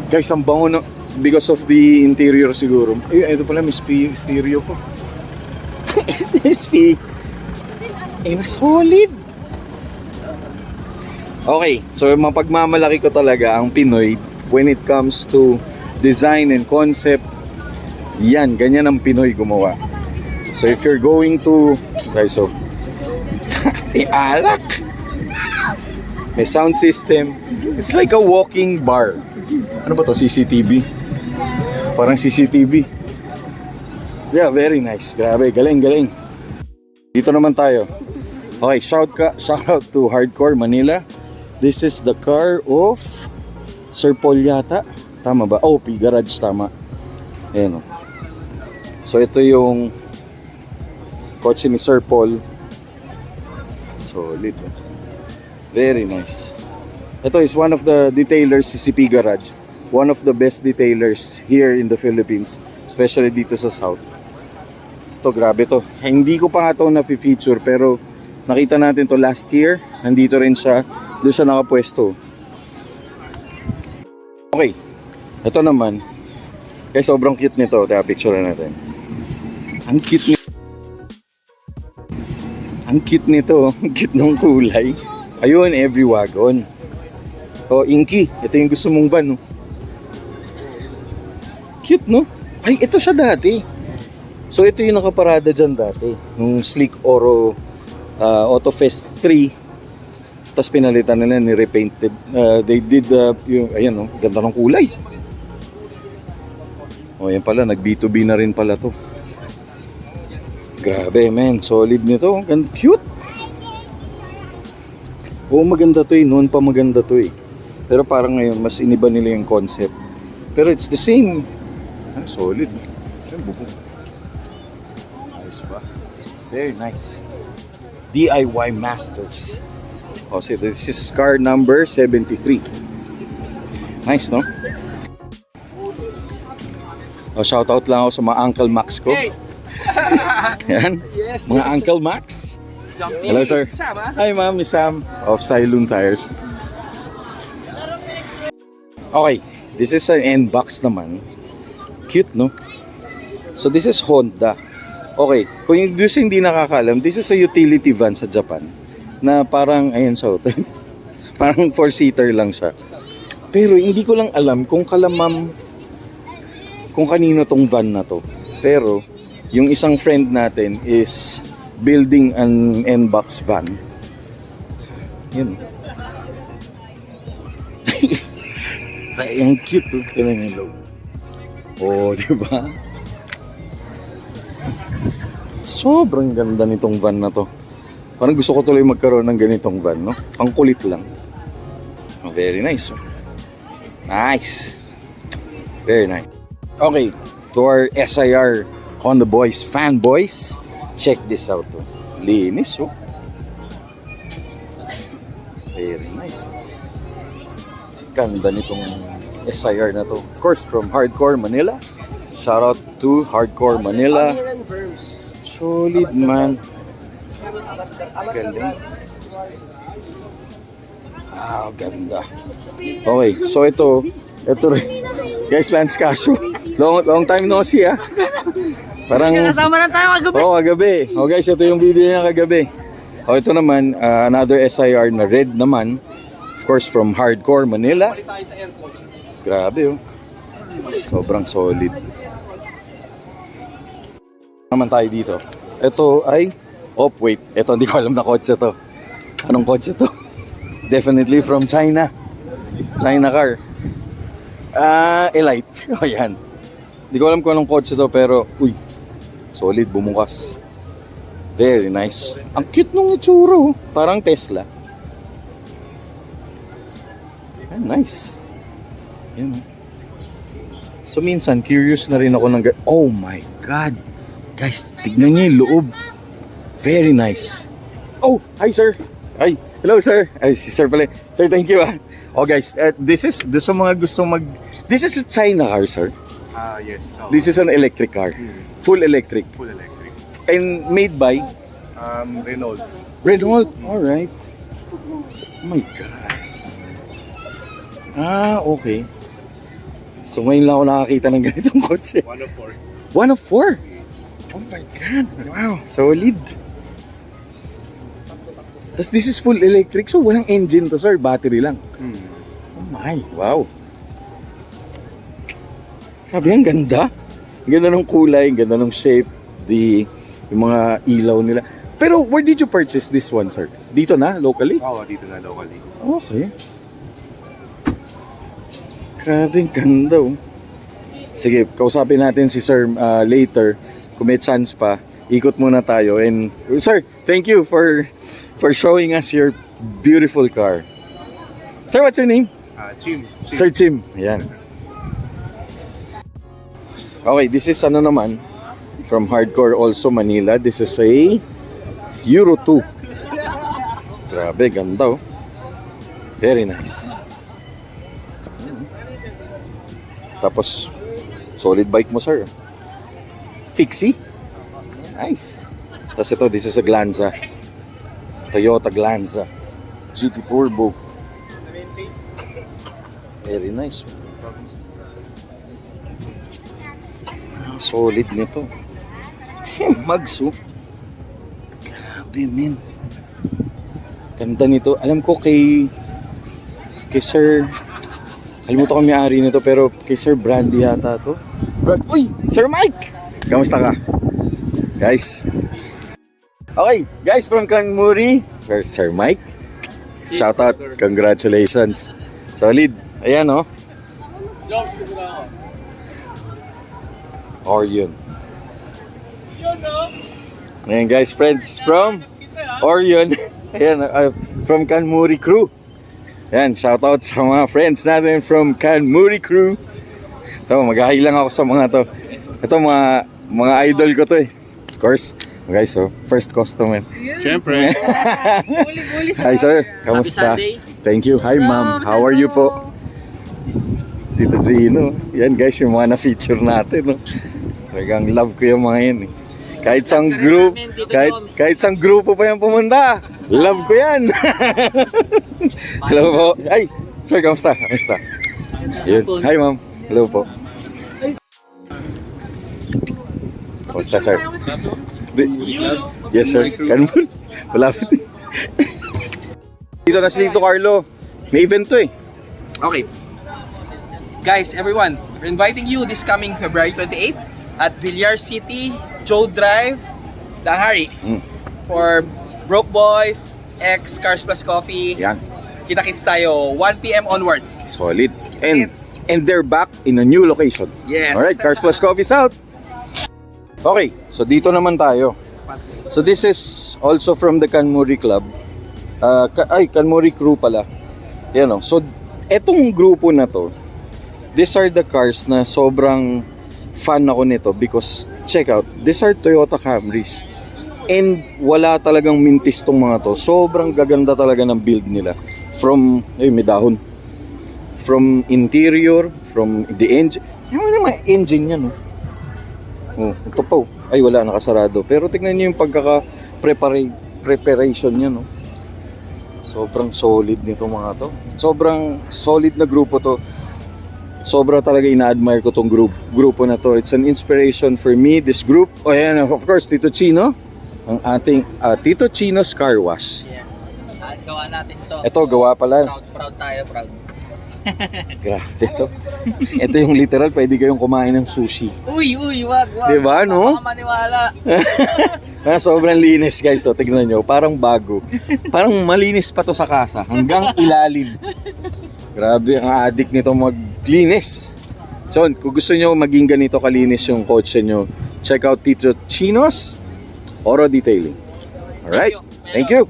Guys, ang bango na. Because of the interior siguro. Ay, ito pala, may stereo po. Ito may stereo. Ay, na solid. Okay, so mapagmamalaki ko talaga ang Pinoy when it comes to design and concept. Yan, ganyan ang Pinoy gumawa. So if you're going to... Guys, so... alak! May sound system. It's like a walking bar. Ano ba to? CCTV? Parang CCTV. Yeah, very nice. Grabe, galing. Dito naman tayo. Okay, shout out to Hardcore Manila. This is the car of Sir Paul yata. Tama ba? Oh, P Garage, tama. Ayan o. So ito yung kotse ni Sir Paul. Solid. Very nice. Ito is one of the detailers, CCP Garage. One of the best detailers here in the Philippines. Especially dito sa South. Ito, grabe to. Hindi ko pa nga ito na-feature pero nakita natin to last year. Nandito rin siya. Doon siya nakapwesto. Okay. Ito naman. Guys, sobrang cute nito. Kaya picture natin. Ang cute nito. Ang cute nito. Ang cute ng kulay. Ayun, every wagon. Oh, Inky. Ito yung gusto mong van. No? Cute, no? Ay, ito siya dati. So, ito yung nakaparada dyan dati. Nung Sleek Oro Autofest 3. Tapos pinalitan nila, ni-repainted. They did yung, ayan o, ganda ng kulay. O yan pala, nag-B2B na rin pala to. Grabe man, solid nito. Cute. Oo, maganda to eh. Noon pa maganda to eh. Pero parang ngayon, mas iniba nila yung concept. Pero it's the same. Solid. Nice ba? Very nice. DIY Masters. Oh, so this is car number 73. Nice, no? Oh, shout out lang ako sa mga Uncle Max ko.
Hey!
Yan.
Yes,
Mga Uncle Max. Hello, sir. Hi, ma'am. Ni Sam of Cylon Tires. Okay. This is an N-Box naman. Cute, no? So, this is Honda. Okay. Kung yung gusto hindi nakakalam, this is a utility van sa Japan. Na parang, ayan sa hotel. Parang 4-seater lang siya. Pero hindi ko lang alam kung kung kanino tong van na to. Pero, yung isang friend natin is building an N-Box van. Yun. Ang cute to. Kailan yung low. Oh, diba? Sobrang ganda nitong van na to. Parang gusto ko tuloy magkaroon ng ganitong van, no? Pangkulit lang. Oh, very nice. Nice. Very nice. Okay, to our SIR Honda Boys fanboys, check this out. Oh. Linis, oh. Very nice. Ganda nitong SIR na to. Of course, from Hardcore Manila. Shout out to Hardcore Manila. Solid, man. Galing. Ganda. Okay, so ito rin. Guys, Lance Casio. Long time no see, ah. Parang
Kasama na tayo kagabi.
Oo, kagabi. Oh, guys, ito yung video niya kagabi. Oh, ito naman, another SIR na red naman. Of course, from Hardcore Manila. Grabe, oh. Sobrang solid. Naman tayo dito. Ito ay wait. Ito, hindi ko alam na kotse to. Anong kotse to? Definitely from China. China car. Elite. O yan. Hindi ko alam kung anong kotse to, pero uy, solid, bumukas. Very nice. Ang cute nung itsura, oh. Parang Tesla. Nice. Yan, oh. So minsan, curious na rin ako ng... Oh my God! Guys, tignan niyo yung loob. Very nice. Oh, hi sir. Hi. Hello sir. Ay, si sir pala. Sir, thank you, ah. Oh guys, this is sa mga gusto this is a China car, sir.
Yes.
This is an electric car. Full electric.
Full electric.
And made by
Renault.
Renault. All right. Oh my God. Okay. So ngayon lang ako nakakita ng ganitong kotse.
1 of 4.
1 of 4. Oh my God. Wow. Solid. Tapos this is full electric, so walang engine to sir, battery lang. Oh my, wow. Sabi, ang ganda. Ang ganda ng kulay, ang ganda ng shape, yung mga ilaw nila. Pero where did you purchase this one, sir? Dito na, locally?
Oo, dito na locally.
Okay. Grabe, ang ganda oh. Sige, kausapin natin si sir later. Kung may chance pa, ikot muna tayo. And sir, thank you for showing us your beautiful car. Sir, what's your name?
Chim.
Sir Chim. Ayan. Okay, this is ano naman, from Hardcore also Manila. This is a Euro 2. Grabe, ganda oh. Very nice. Tapos, solid bike mo sir. Fixie. Nice. Tapos ito, this is a Glanza. Toyota Glanza. GT Turbo. Very nice. Solid nito. Magso. Grabe men. Ganda nito. Alam ko kay Sir, kalimutan ko may-ari nito pero kay Sir Brandy yata to. Uy! Sir Mike! Kamusta ka? Guys. Okay, guys from Kanmuri, Sir Mike. Shout out, congratulations. Solid. Ayan oh. Orion. Ayan guys, friends from Orion. Ayan, from Kanmuri crew. Ayan, shoutout sa mga friends natin from Kanmuri crew. Ito, mag-hi lang ako sa mga to. Ito, mga idol ko to eh. Of course, guys, so, first customer.
Siyempre.
Hi sir, kamusta? Thank you. Hi ma'am, how are you po? Tito Gino. Yan guys, yung mga na-feature natin. No? Talagang love ko yung mga yan eh. Kahit sang group, kahit sang grupo pa yan pumunta, love ko yan. Hello po. Ay, sir, kamusta? Kamusta? Yun. Hi ma'am. Hello po. Kamusta sir? Yes sir. Kanmur. Malapit. Dito na si Tito Carlo. May event to eh.
Okay. Guys, everyone, we're inviting you this coming February 28 at Villar City, Joe Drive, Dangari for Broke Boys, X Cars Plus Coffee.
Yan.
Kita-kits tayo 1 p.m. onwards.
Solid. And they're back in a new location.
Yes.
Alright, Cars Plus Coffee's out. Okay, so dito naman tayo. So this is also from the Kanmuri Club. Kanmuri crew pala. Yan o. So, etong grupo na to, these are the cars na sobrang fan ako nito because, check out, these are Toyota Camrys. And wala talagang mintis tong mga to. Sobrang gaganda talaga ng build nila. From, may dahon. From interior, from the engine. Yung mga engine yan, oh. Oh, ito pa, oh. Ay, wala, nakasarado. Pero tignan niyo yung preparation niya, no. Sobrang solid nito mga to. Sobrang solid na grupo to. Sobra talaga ina-admire ko tong grupo na to. It's an inspiration for me, this group. Oh, ayan, of course, Tito Chino. Ang ating Tito Chino's Car Wash.
Yeah. Gawa natin to.
Ito, gawa pala.
Proud tayo, proud.
Grabe to. Ito yung literal, pwede kayong kumain ng sushi.
Uy, wag.
Diba, no?
Baka maniwala.
Sobrang linis guys, so tignan nyo, parang bago. Parang malinis pa to sa kasa, hanggang ilalim. Grabe, ang addict nito maglinis. So, kung gusto nyo maging ganito kalinis yung kotse nyo, check out Tito Chino's Oro Detailing. Alright, thank you.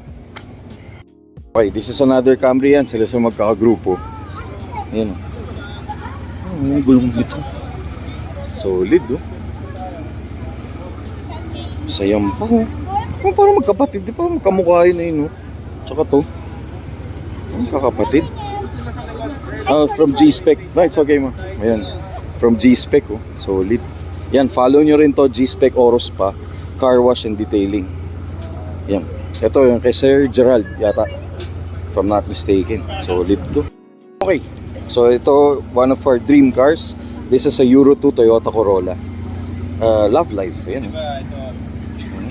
Okay, this is another Camry yan, sila sa magkakagrupo. Ayan o. Ang gulong nito. Solid oh. Sayang pa oh. Parang magkapatid, di pa magkamukha yun na yun oh. Tsaka to. Kakapatid. From G-Spec. No, it's okay ma. Ayan. From G-Spec oh. Solid. Yan, follow nyo rin to, G-Spec Oros pa. Car Wash and Detailing. Yan. Ito yung kay Sir Gerald yata. If I'm not mistaken. Solid to. Okay. So ito, one of our dream cars. This is a Euro 2 Toyota Corolla. Love Life. Yan.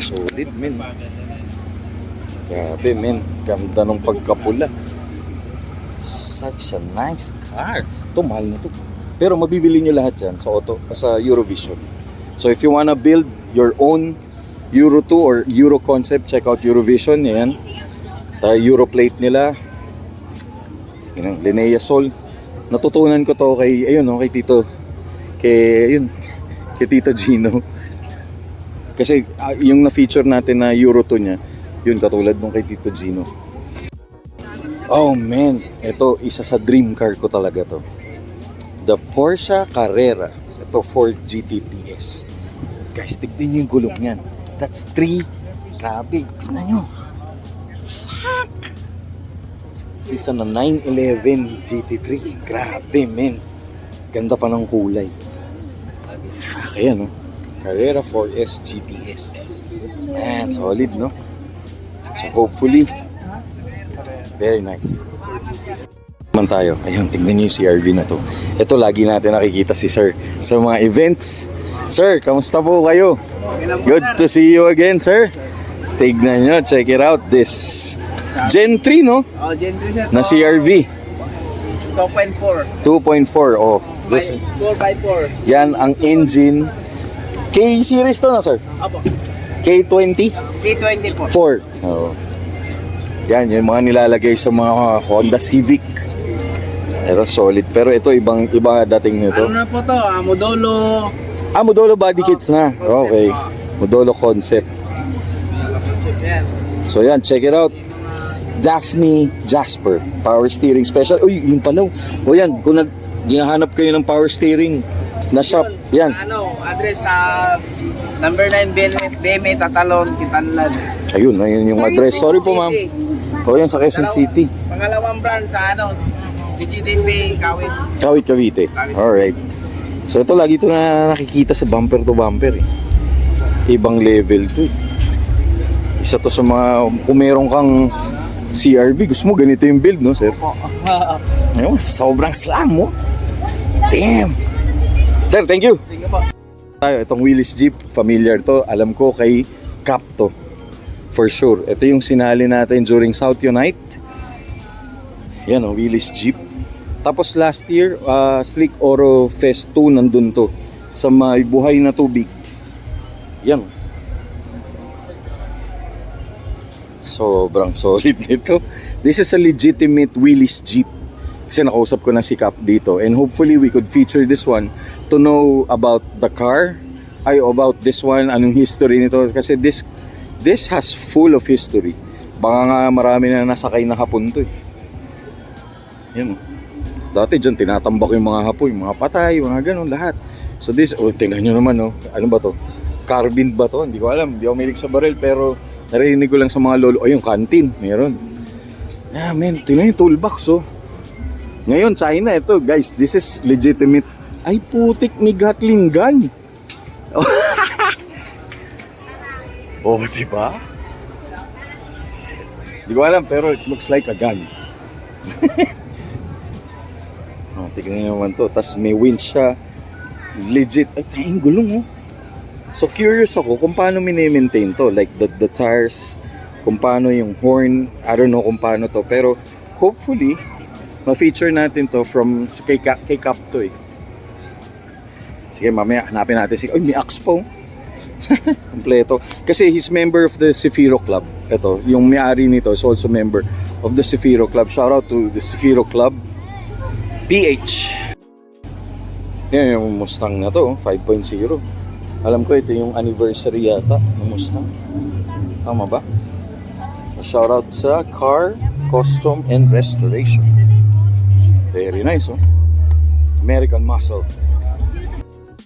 Solid, man. Grabe, men. Ganda ng pagkapula. Such a nice car. Ito, mahal na to. Pero mabibili nyo lahat yan sa Eurovision. So if you wanna build your own Euro 2 or Euro concept, check out Eurovision. Yan. Europlate nila. Yan, Linnea Sol. Natutunan ko to kay, ayun, no, kay Tito Gino. Kasi yung na-feature natin na Euro 2 niya, yun katulad nung kay Tito Gino. Oh man, ito isa sa dream car ko talaga to. The Porsche Carrera. Ito Ford GT-TS. Guys, tignan nyo yung gulong niyan. That's 3. Grabe, tignan nyo. Fuck! This is na 911 GT3. Grabe, men. Ganda pa ng kulay. Fuck, ayan, no? Carrera 4S GTS. Man, solid, no? So, hopefully, very nice. Naman tayo. Ayun, tingnan niyo yung CRV na to. Ito, lagi natin nakikita si Sir sa mga events. Sir, kamusta po kayo? Good to see you again, sir. Tignan nyo, check it out. This Gen 3, no?
Oh, Gen 3 set.
Na CRV.
2.4.
2.4. Oh, this,
4x4.
yan ang engine. K-series to na, sir?
Apo.
K20?
K24.
4. Oh. Yan, yung mga nilalagay sa mga Honda Civic. Pero solid. Pero ito, iba dating nito.
Ano na po to? Modolo.
Modolo body kits na. Okay. Modolo concept.
Yan.
So yan, check it out. Daphne Jasper. Power steering special. Uy, yung pala. O yan, kung naghahanap kayo ng power steering na shop. Yan.
Ano, address sa number 9 BME Tatalon, Kitanlan.
Ayun yung address. Sorry po, ma'am. O yan, sa Quezon City.
Pangalawang brand sa ano, GGDP, Kawit.
Kawit, Cavite. Alright. So ito, lagi ito na nakikita sa bumper to bumper eh. Ibang level to eh. Isa to sa mga, kung meron kang CRV, gusto mo ganito yung build, no, sir? Ayun, sobrang slam mo. Damn. Sir, thank you.
Sige po.
Tayo, itong Willys Jeep, familiar to. Alam ko kay Cap to. For sure. Ito yung sinali natin during South Unite. Yan o, Willys Jeep. Tapos last year, Slick Oro Fest 2 nandun to. Sa may buhay na tubig. Yan. Sobrang solid nito. This is a legitimate Willys Jeep. Kasi nakausap ko na si Cap dito. And hopefully we could feature this one to know about the car. About this one, anong history nito. Kasi this has full of history. Baka nga marami na nasakay na hapon to eh. Yan o. Dati dyan tinatambak yung mga hapon, yung mga patay, mga ganun, lahat. So this, tingnan nyo naman oh. Ano ba to? Carbine ba to? Hindi ko alam. Hindi ako milig sa baril pero narinig ko lang sa mga lolo. Yung canteen, meron. Ah, man, tingnan yung toolbox oh. Ngayon, China, ito guys, this is legitimate. Ay putik, may Gatling gun. Oh, diba? Shit. Hindi ko alam pero it looks like a gun. Oh, tignan nyo naman to. Tapos may winch siya. Legit. Ay, tayong gulong oh. So curious ako kung paano mini-maintain to. Like the tires, kung paano yung horn. I don't know kung paano to. Pero hopefully, ma-feature natin to from kay Cap to eh. Sige, mamaya hanapin natin si... Ay, may axe po. Kompleto. Kasi he's member of the Cefiro Club. Ito, yung may-ari nito is also member of the Cefiro Club. Shout out to the Cefiro Club PH. Yan yung Mustang na to, 5.0. Alam ko ito yung anniversary yata ng Mustang. Tama ba? Shout out sa Car Custom and Restoration. Very nice, oh. American Muscle.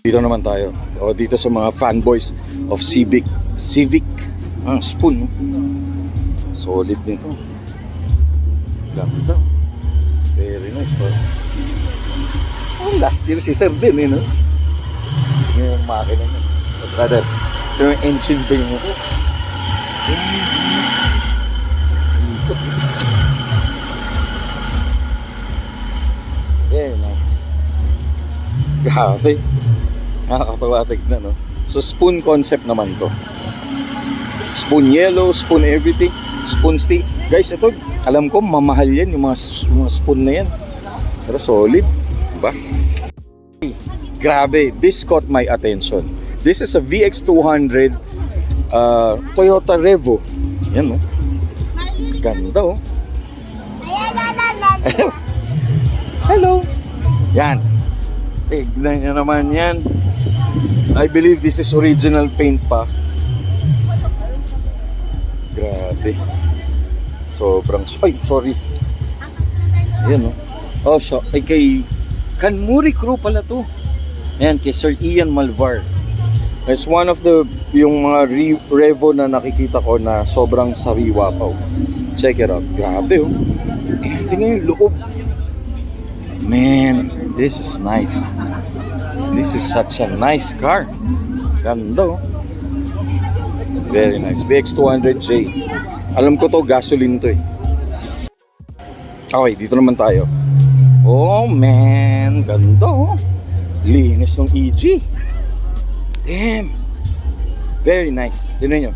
Dito naman tayo. O, dito sa mga fanboys of Civic. Spoon, no? Solid nito. Ganda. Very nice, bro. Oh, last year si Sir din, eh, no? Yung makina niya. Rather, ito yung engine bay mo ko. Very nice. Grabe. Nakakatawa tignan, no? So, spoon concept naman to. Spoon yellow, spoon everything. Spoon stick. Guys, ito, alam ko, mamahal yan, yung mga spoon na yan. Pero solid, diba? Grabe, this caught my attention. This is a VX200 Toyota Revo. Yan, oh. Ganda, oh. Hello. Yan. Tignan nyo naman yan. I believe this is original paint pa. Grabe. Sobrang... Ay, sorry. Ayan, oh. Oh, so, ay kay Kanmuri Crew pala to. Ayan, kay Sir Ian Malvar. It's one of the, yung mga Revo na nakikita ko na sobrang sariwa pa. Oh. Check it out. Grabe, oh. Tingnan yung loob. Man, this is nice. This is such a nice car. Ganda, oh. Very nice. VX200J. Alam ko to, gasoline to eh. Okay, dito naman tayo. Oh man, ganda, oh. Linis ng EG. Damn. Very nice. Tingnan nyo.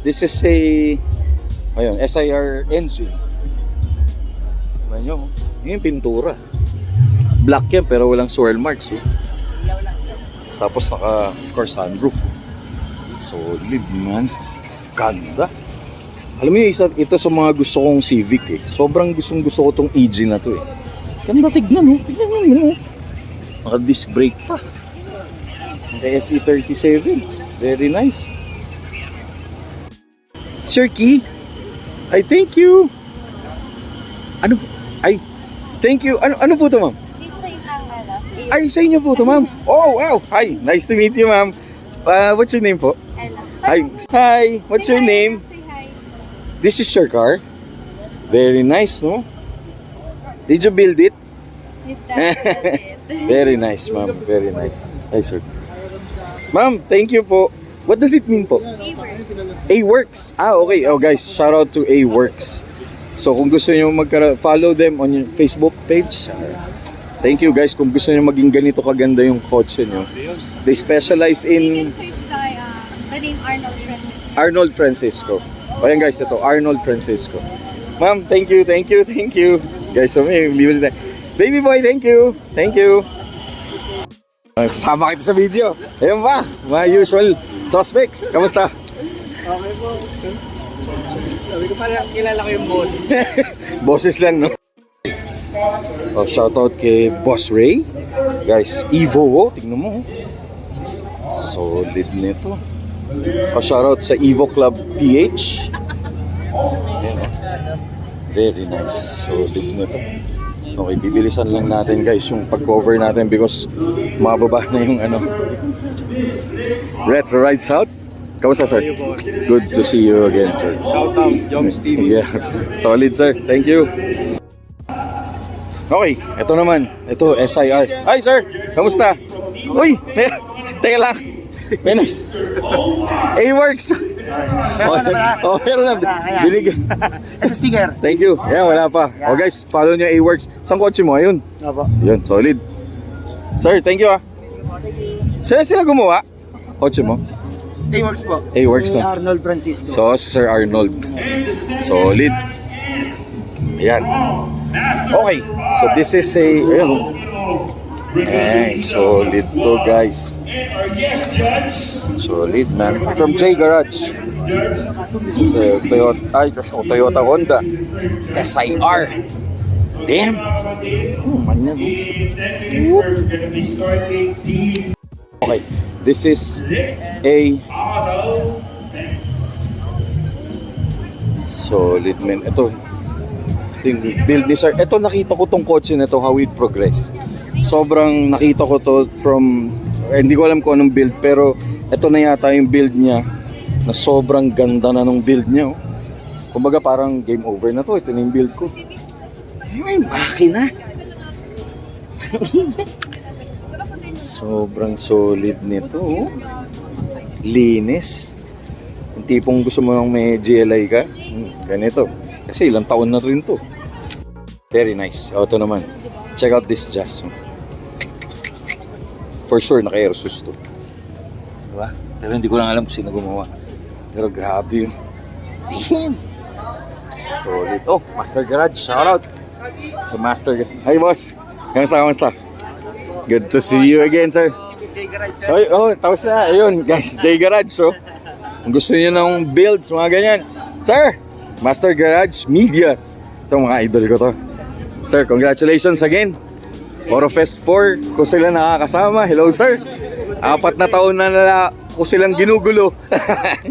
This is a ayun, SIR engine. Tingnan nyo. Yung pintura. Black yan pero walang swirl marks. Oh. Tapos naka, of course, sunroof. Solid, man. Ganda. Alam mo yung isa, ito sa mga gusto kong Civic eh. Sobrang gusto ko tong EG na to eh. Ganda tignan, oh. Tignan mo yun, oh. Naka disc brake pa. Naka SE37. Very nice. Sir Key, I thank you. Ano? Ay, thank you. Ano po to, ma'am? Ay, sa inyo po to, ma'am. Oh, wow. Hi, nice to meet you, ma'am. What's your name po?
Ella.
Hi. Hi. What's your name?
Say hi.
This is your car? Very nice, no? Did you build it?
Yes, that's it.
Very nice, ma'am. Very nice. Hi, sir. Ma'am, thank you po. What does it mean po? A-Works. Ah, okay. Oh, guys, shout out to A-Works. So, kung gusto nyo follow them on your Facebook page. Thank you, guys. Kung gusto nyo maging ganito kaganda yung kotse nyo. They specialize
You
in
can search the name Arnold Francis.
Arnold Francisco. Ayan, guys, ito. Arnold Francisco. Ma'am, thank you, thank you, thank you. Guys, baby boy, thank you. Thank you. Sama kita sa video. Ayun ba? Mga usual suspects. Kamusta?
Okay po. Sabi ko parang kilala ko yung boses.
Boses lang, no? Oh, shoutout kay Boss Ray. Guys, Evo, oh. Tingnan mo. Solid nito. Oh, shoutout sa Evo Club PH. Ayan, oh. Very nice. Solid nito. Okay, bibilisan lang natin guys yung pag-cover natin because mababa na yung ano. Retro Rides Out. Kamusta, sir? Good to see you again, sir.
Shout out, Joms TV.
Yeah. Solid, sir. Thank you. Okay, ito naman. Ito, SIR. Hi, sir. Kamusta? Uy, teka lang. A-Works. Oh, meron na. Binig.
Ito sticker.
Thank you. Yeah, wala pa. Oh guys, follow nyo A-Works. Saan kotse mo? Ayun.
Opo.
Yun, solid. Sir, thank you ah. Sila gumawa? Kotse mo?
A-Works po.
A-Works
Si
na.
Arnold Francisco.
So, si Sir Arnold. Solid. Ayan. Okay. So, this is a... Ayan. Ayan, solid to guys. Solid, man. From J Garage. This is a Toyota Honda SIR. Damn. Oh, man yan. Okay. This is a solid, man. Ito yung build ni Sir. Ito nakita ko tong kotse na to, how it progress. Sobrang nakita ko to from, hindi ko alam kung anong build, pero ito na yata yung build niya na sobrang ganda na nung build niya. Oh. Kumbaga parang game over na to. Ito na yung build ko. Ay, makina. Sobrang solid nito. Oh. Linis. Yung tipong gusto mo nang may GLI ka, ganito. Kasi ilang taon na rin to. Very nice. O, ito naman. Check out this Jazz. For sure, naka-airsus to. Diba? Pero hindi ko lang alam kung sino gumawa. Pero grabe yun. Damn! Solid. Oh, Master Garage. Shout out sa Master Garage. Hi, boss. Kamusta? Good to see you again, sir. Oy, tapos na. Ayun, guys, J Garage, so. Kung gusto niyo ng builds, mga ganyan. Sir, Master Garage Medias. Ito, mga idol ko to. Sir, congratulations again. Orofest 4, ko sila nakakasama. Hello, sir. 4 na taon na ko silang ginugulo.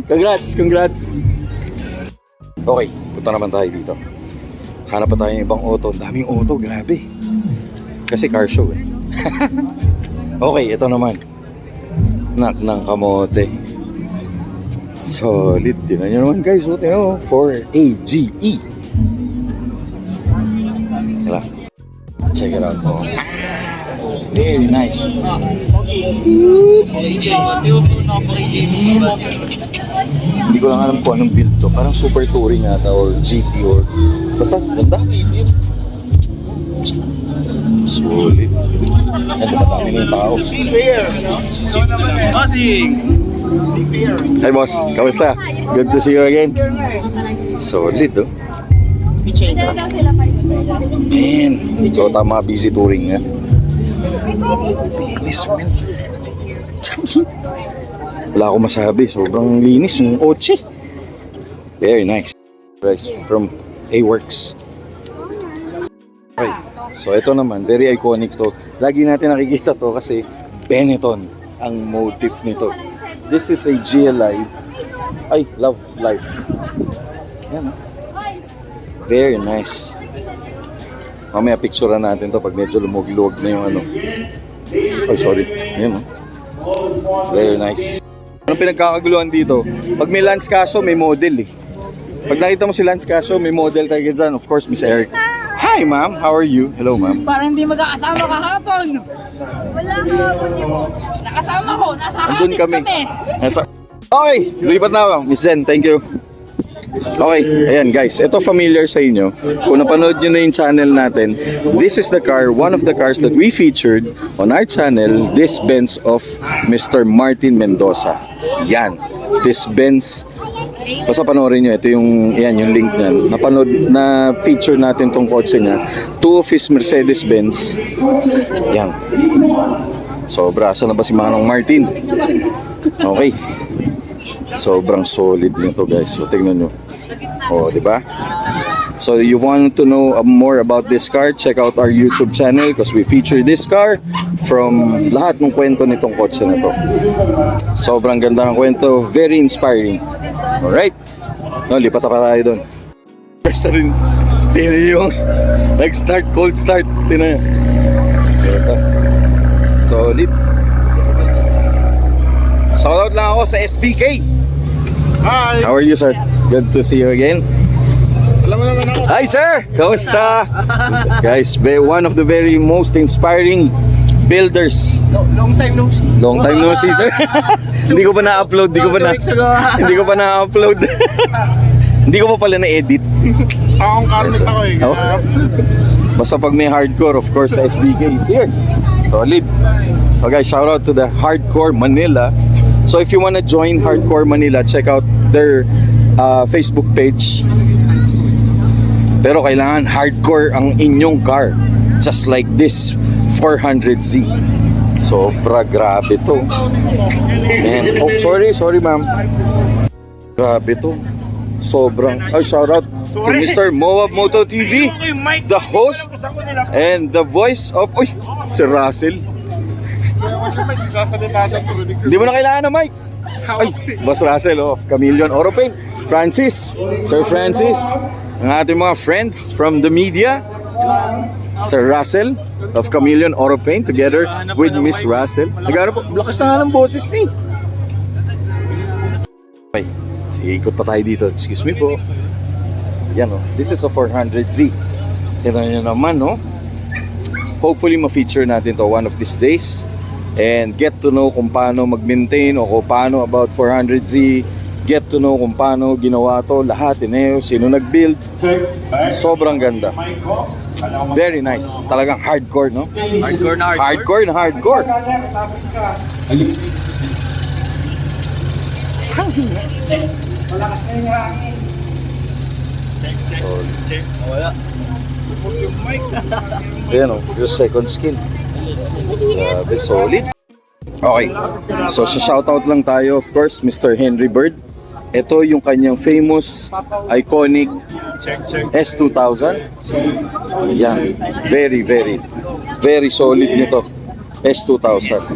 Congrats. Okay, punta naman tayo dito. Hanap pa tayo ng ibang auto. Daming auto, grabe. Kasi car show eh. Okay, ito naman. Knock ng kamote. Solid. Tingnan nyo naman guys. Ito yun. 4AGE. Tara. Check it out. Oh. Very nice. Hindi ko lang alam kung anong build to. Parang super touring ata or GT or... Basta, ganda. Solid. Ganda pa dami na yung tao.
Bossing!
Hi boss, kamusta? Good to see you again. Solid oh.
Diyan lang sila kayo.
Man, so tama busy touring nga. Linis man. Wala akong masabi, sobrang linis yung kotse. Very nice. Guys, from A-Works. Okay, so ito naman, very iconic to. Lagi natin nakikita to kasi Benetton ang motif nito. This is a GLI. Ay, Love Life. Yan oh. Very nice. Mamaya picturean natin to pag medyo lumog-luwag na yung ano. Oh, sorry. Yan oh. Very nice. Anong pinagkakaguluhan dito? Pag may Lance Casio, may model eh. Pag nakita mo si Lance Casio, may model tayo dyan. Of course, Miss Eric. Hi ma'am, how are you? Hello ma'am.
Parang hindi magkakasama kahapon.
Wala ka po, Jimo.
Nakasama ko, nasa
Andun
Hatis
kami.
kami.
Okay, lumipat na ako. Miss Zen, thank you. Okay, ayan guys, ito familiar sa inyo. Kung napanood nyo na yung channel natin, this is the car, one of the cars that we featured on our channel, this Benz of Mr. Martin Mendoza. Yan, this Benz. Basta panoorin nyo, ito yung, yan, yung link niyan. Napanood na feature natin tong kotse niya. 2 of his Mercedes-Benz. Yan. Sobra, asa na ba si Manong Martin? Okay. Sobrang solid nito guys. So tingnan nyo. Oh, di ba? So you want to know more about this car, check out our YouTube channel because we feature this car from lahat ng kwento nitong kotse na to. Sobrang ganda ng kwento, very inspiring. Alright. No, lipat pa tayo doon. First rin. Tingnan yung nag-start, cold start. Tingnan. Solid. Shoutout lang ako sa SBK.
Hi!
How are you, sir? Good to see you again.
Alam mo naman ako.
Hi, sir! Kamusta? Guys, one of the very most inspiring builders.
Long time no see.
Long time no see, sir. Hindi ko pa na-upload. Hindi ko pa na-upload. Hindi ko pa pala na-edit.
Akong karmit ako eh.
Oh. Basta pag may hardcore, of course, sa SBK is here. Solid. So guys, shout out to the Hardcore Manila. So if you wanna join Hardcore Manila, check out their Facebook page. Pero kailangan hardcore ang inyong car. Just like this 400Z. Sobra grabe to. Man. Oh, sorry ma'am. Grabe to. Sobrang. Ay, shout out to Mr. Moab Moto TV, the host and the voice of si Russell. Hindi mo na kailangan ng mic. Ay, Boss Russell of Chameleon Oro Paint. Francis, Sir Francis, ang ating mga friends from the media. Sir Russell of Chameleon Oro Paint together with Miss Russell. Nagano po, lakas na nga ng boses ni. Okay, sige, ikot pa tayo dito. Excuse me po. Yan o, this is a 400Z. Tignan nyo naman no. Hopefully ma-feature natin to one of these days. And get to know kung paano mag-maintain o kung paano about 400Z. Get to know kung paano ginawa to. Lahat, sino nag-build. Sobrang ganda. Very nice. Talagang hardcore, no?
Hardcore na hardcore.
Hardcore na hardcore. Ayan o, yung second skin. Grabe, solid. Okay, so sa shoutout lang tayo, of course, Mr. Henry Bird. Ito yung kanyang famous, iconic S2000. Yan, very, very, very solid nito. S2000.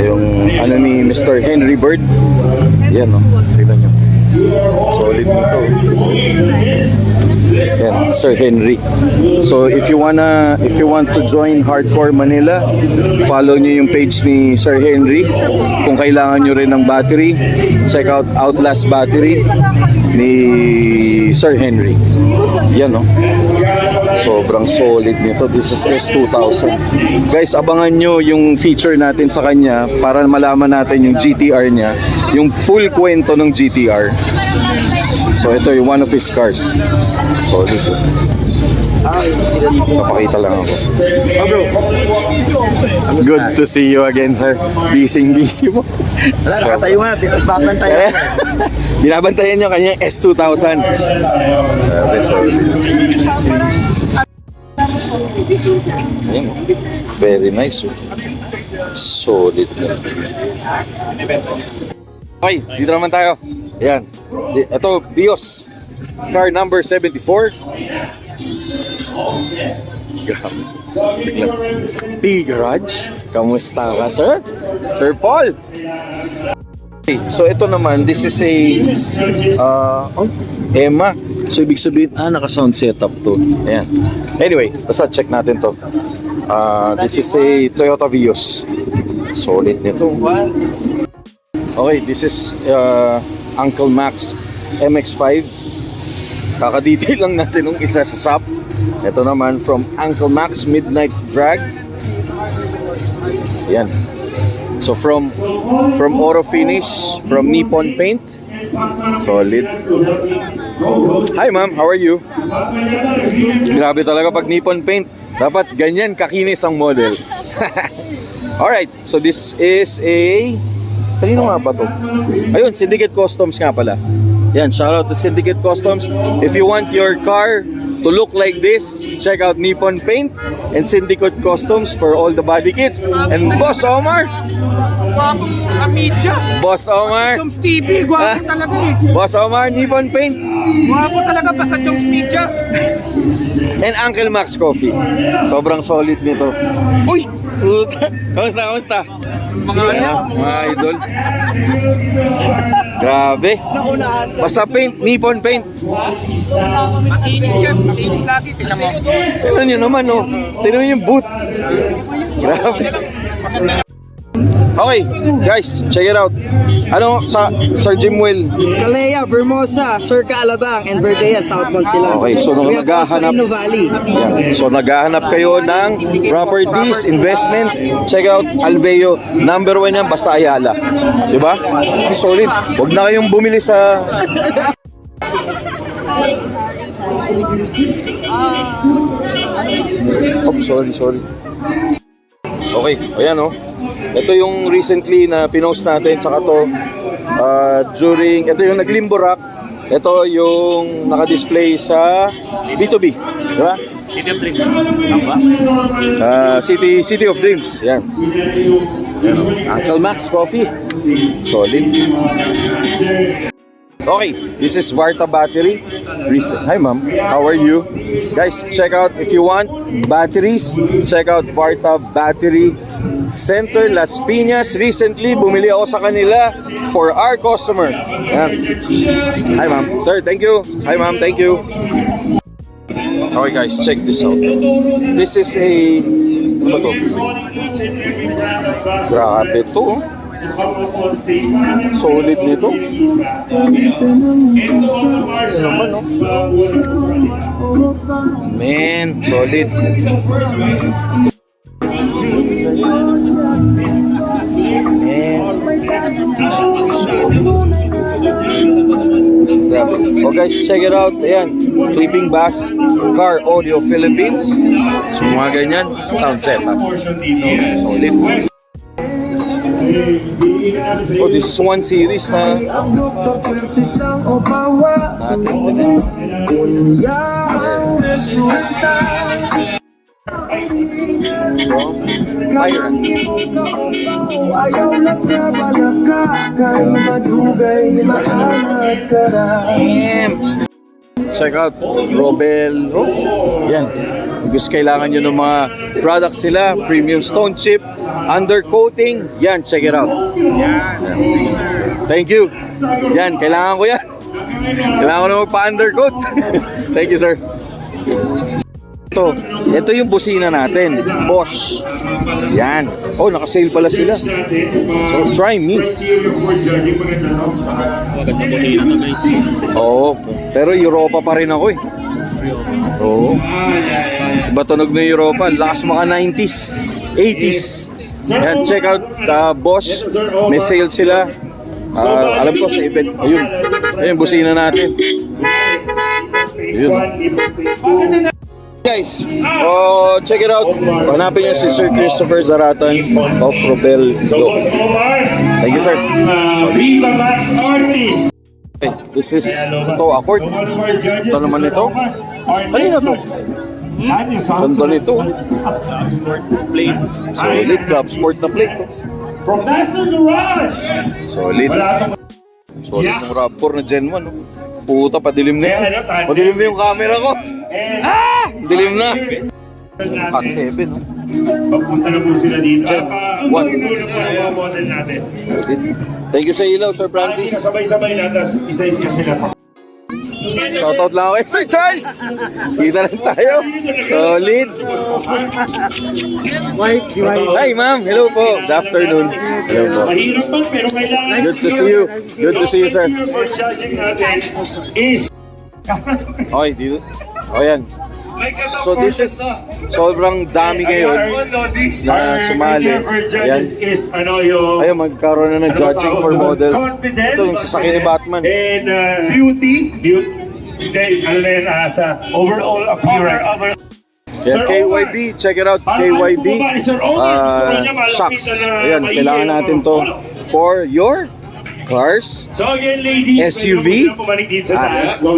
Yung ano ni Mr. Henry Bird. Yan o, tignan nyo. Solid nito. Yan, Sir Henry. So if you want to join Hardcore Manila, follow nyo yung page ni Sir Henry. Kung kailangan nyo rin ng battery, check out Outlast Battery ni Sir Henry. Yan no. Sobrang solid nito. This is S2000. Guys, abangan nyo yung feature natin sa kanya para malaman natin yung GTR niya, yung full kwento ng GTR. So ito yung one of his cars. Solid. Papakita lang ako.
Oh bro.
Good to see you again, sir. Busy mo.
Wala, tayo nga. Babantayan.
Binabantayan nyo kanyang S2000. Ayun, very nice. Solid na. Okay, dito naman tayo. Ayan. Ito, Vios. Car number 74. Grabe. P-Garage. Kamusta ka, sir? Sir Paul. Okay, so ito naman, this is a Emma. So ibig sabihin, naka-sound setup to. Ayan. Anyway, basta check natin to. This is a Toyota Vios. Solid nito. Okay, this is Uncle Max MX-5. Kaka-detail lang natin ng isa sa shop. Ito naman from Uncle Max Midnight Drag. Ayan. So from Auto Finish, from Nippon Paint. Solid. Hi ma'am, how are you? Grabe talaga pag Nippon Paint. Dapat ganyan kakinis ang model. Alright, so this is a... Kanino nga ba to? Ayun, Syndicate Customs nga pala. Yan, shout out to Syndicate Customs. If you want your car to look like this, check out Nippon Paint and Syndicate Customs for all the body kits. And Boss Omar!
Gwapong media.
Boss Omar!
Joms TV, gwapo talaga eh.
Boss Omar, Nippon Paint!
Gwapo talaga pa sa Joms Media.
And Uncle Max Coffee. Sobrang solid nito. Uy! Puta! Kamusta? Mga idol. Grabe. Basta paint, Nippon Paint.
Makinis yan, makinis lagi. Tingnan mo.
Tignan nyo naman, oh. Tignan nyo yung boot. Grabe. Okay, guys, check it out. Ano, sa Sir Jimwell.
Calea, Vermosa, Circa Alabang, and Verdea, southbound sila.
Okay, so nung
We have also
naghahanap,
Innovalley.
yeah. So naghahanap kayo ng properties, investment, check out Alveo. Number 1 yan, basta Ayala. Diba? Solid. Huwag na kayong bumili sa... Oops, sorry. Okay, ayan oh. Ito yung recently na pinost natin, tsaka to during, ito yung naglimbo rock. Ito yung naka-display sa B2B, di ba?
City of Dreams.
City of Dreams, yan. Uncle Max Coffee, solid. Okay, this is Varta Battery. Hi ma'am, how are you? Guys, check out if you want batteries, check out Varta Battery Center Las Piñas. Recently, bumili ako sa kanila for our customer. Yan. Hi ma'am. Sir, thank you. Hi ma'am, thank you. Okay guys, check this out. This is a... Ano ba to? Grabe to. Solid nito. Naman, no? Man, solid. Oh guys, check it out. Ayan, Clipping Bass Car Audio Philippines. So mga ganyan, sound setup. Solid. Oh, this is one series na natin din. Tyrant. Damn. Check out Robel. Oh, yan. Gusto kailangan nyo ng mga products sila, premium stone chip, undercoating, yan, check it out. Thank you. Yan, kailangan ko yan. Kailangan ko na magpa-undercoat. Thank you, sir. Ito yung busina natin, Bosch. Yan. Oh, naka-sale pala sila. So, try me.
Maganda po sila to guys.
Oo, pero Europa pa rin ako eh. Oo. Iba tunog na Europa, lakas mga 90s, 80s. Yan, check out Bosch. May sale sila. Alam ko sa event. Ayun. Ayun, busina natin. Ayun. Guys, check it out. Hanapin niyo si Sir Christopher Zaratan of Robel Globe. Thank you, sir.
Viva Max Artist!
Okay, this is ito, accord. Ito naman ito. Ano na to? Ganda nito.
Sport plate.
Solid club sport na plate.
From Master Garage!
Solid. Solid ng RAV4 na Gen 1. No? Puta, padilim na yan. Padilim na yung camera ko. Dilim na. Cat 7, no?
Papunta na po sila dito.
Gen 1.
Siguro po ang mga model natin.
Thank you sa ilaw, Sir Francis.
Sabay-sabay na, tapos isa-isa sila sa...
Shoutout lang ako kay Sir Charles. Kita lang tayo. Solid. Hi, ma'am. Hello po. Good afternoon. Hello po.
Mahirap man, pero kailangan...
Good to see you. Good to see you, sir.
First charging natin is...
Okay, dito. O yan. So this is sobrang dami ngayon na sumali. Ayan.
Is ano yung...
Ayun, magkaroon na ng judging for models. Ito yung sasakyan ni Batman.
And beauty. Ano na yun, sa overall appearance.
Yan, KYB. Check it out, KYB. Shocks. Ayan, kailangan natin to for your cars,
So again, ladies,
SUV.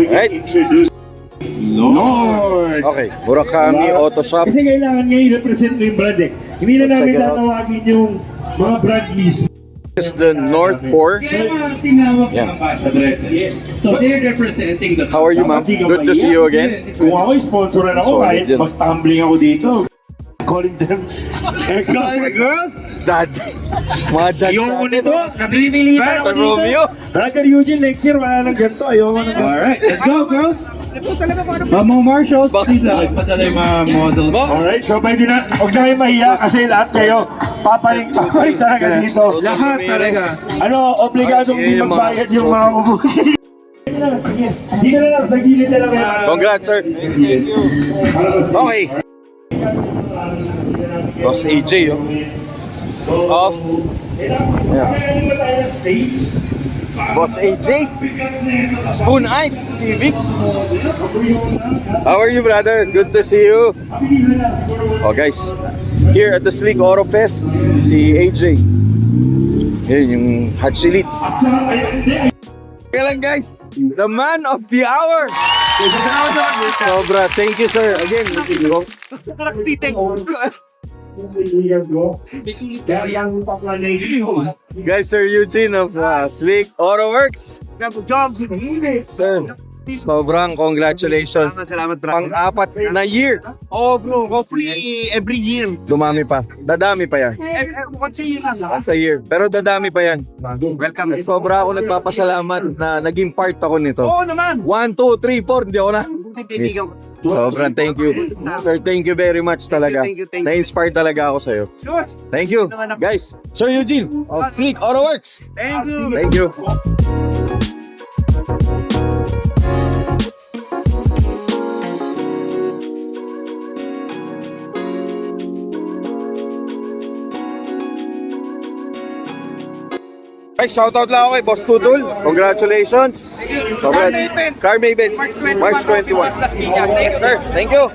Right.
Introduce Lord.
Okay, Murakami Auto Shop.
Kasi kailangan ngayon i-represent mo yung brand eh. Hindi na
So,
namin
check it out.
tatawagin yung mga brand mismo.
This is the North Core. Yeah.
Yes.
So they're representing the...
How are you, ma'am? Good to see you again.
Kung ako sponsoran ako,
Solid
kahit
yan.
mag-tumbling ako dito. Calling them girls.
Judge. Mga judge
Ayoko
natin.
nito. Nabilibilitan ako
Sa
dito.
Romeo.
Brother Eugene, next year wala nang ganito. Ayoko nang ganito.
Alright, let's go girls! Mga Marshalls, please padala yung mga models.
Alright, so pwede na. Huwag na kayo mahiya kasi lahat kayo papaling talaga dito.
Lahat talaga.
Ano, obligadong
Ay,
hindi
yung mga-
magbayad yung mga ubusin. Hindi na lang, sa gilid na lang.
Congrats, sir. Okay. Boss AJ, oh. Off. Yeah. It's Boss AJ. Spoon Ice, Civic. How are you, brother? Good to see you. Oh, guys. Here at the Sleek Auto Fest, si AJ. Yan yung Hatchilites. Kaya lang, guys. The man of the hour. Sobra. Thank you, sir. Again, guys, Sir Eugene of Sleek Auto Works. Sir, sobrang congratulations.
Salamat, bro.
Pang-apat na year.
Oh, bro. Hopefully, every year.
Dumami pa. Dadami pa yan.
Once a year lang.
Once a year. Pero dadami pa yan.
Welcome.
At sobra ako nagpapasalamat na naging part ako nito.
Oo naman.
1, 2, 3, 4. Hindi ako na. Yes. Sobrang thank you. Sir, thank you very much talaga.
Thank you.
Na-inspire talaga ako sa'yo.
Sus.
Thank you. Guys, Sir Eugene of Sleek Auto Works.
Thank you.
Thank you. Ay, shoutout lang ako kay Boss Tudul. Congratulations. Car Mavens. March 21. Yes, sir. Thank you.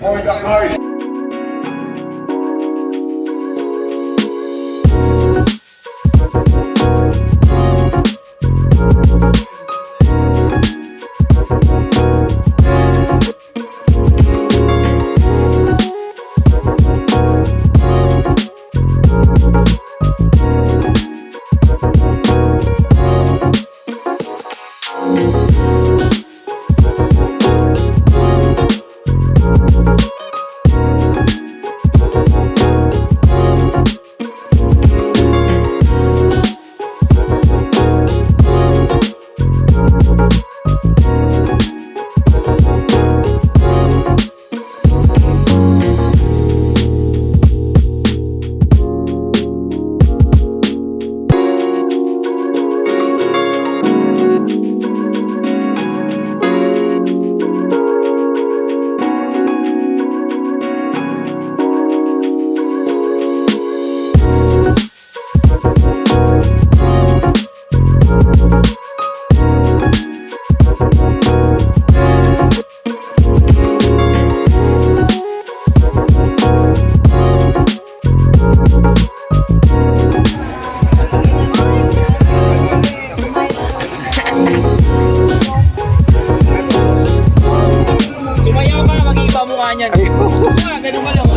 gumawa niyan.
Ay, oo.
Ganun ka lang.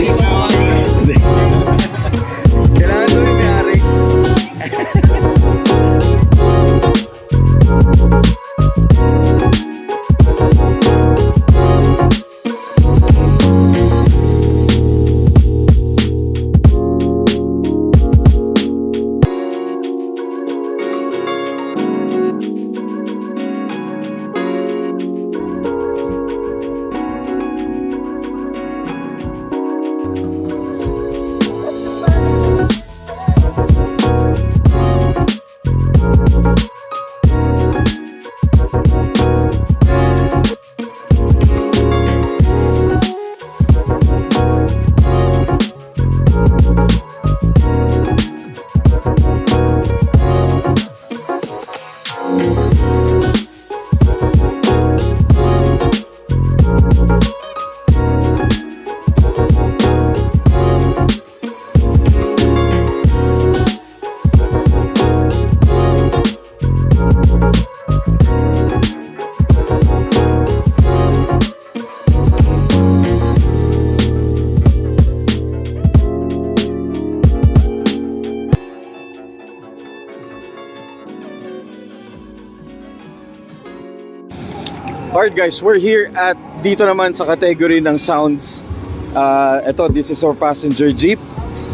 Kailangan doon yung may-ari. Alright guys, we're here at dito naman sa category ng sounds. Ito, this is our passenger jeep.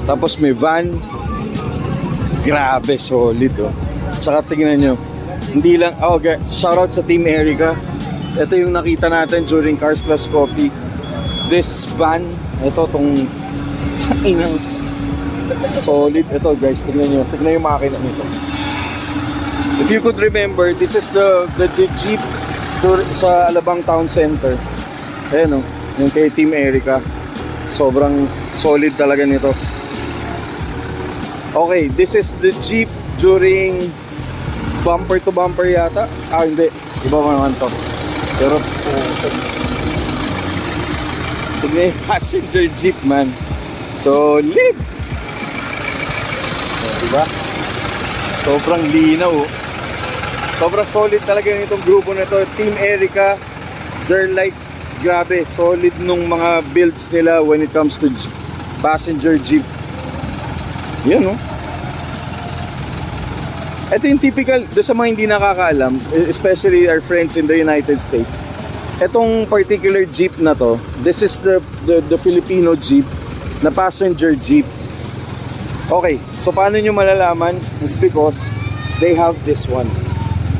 Tapos may van. Grabe, solid oh. Tsaka tingnan nyo. Hindi lang, shoutout sa Team Erica. Ito yung nakita natin during Cars Plus Coffee. This van, ito tong inang solid. Ito guys, tingnan nyo. Tingnan yung makina nito. If you could remember, this is the jeep sa Alabang Town Center. Ayan o, yung kay Team Erica. Sobrang solid talaga nito. Okay, this is the jeep during bumper to bumper yata. Hindi, iba pa naman to. Pero sige, passenger jeep man. Solid. Diba? Sobrang linaw oh. Sobrang solid talaga nitong grupo na to. Team Erica, they're like, grabe, solid nung mga builds nila when it comes to passenger jeep. Yan, no? Ito yung typical, sa mga hindi nakakaalam, especially our friends in the United States. Itong particular jeep na to, this is the Filipino jeep na passenger jeep. Okay, so paano nyo malalaman? It's because they have this one.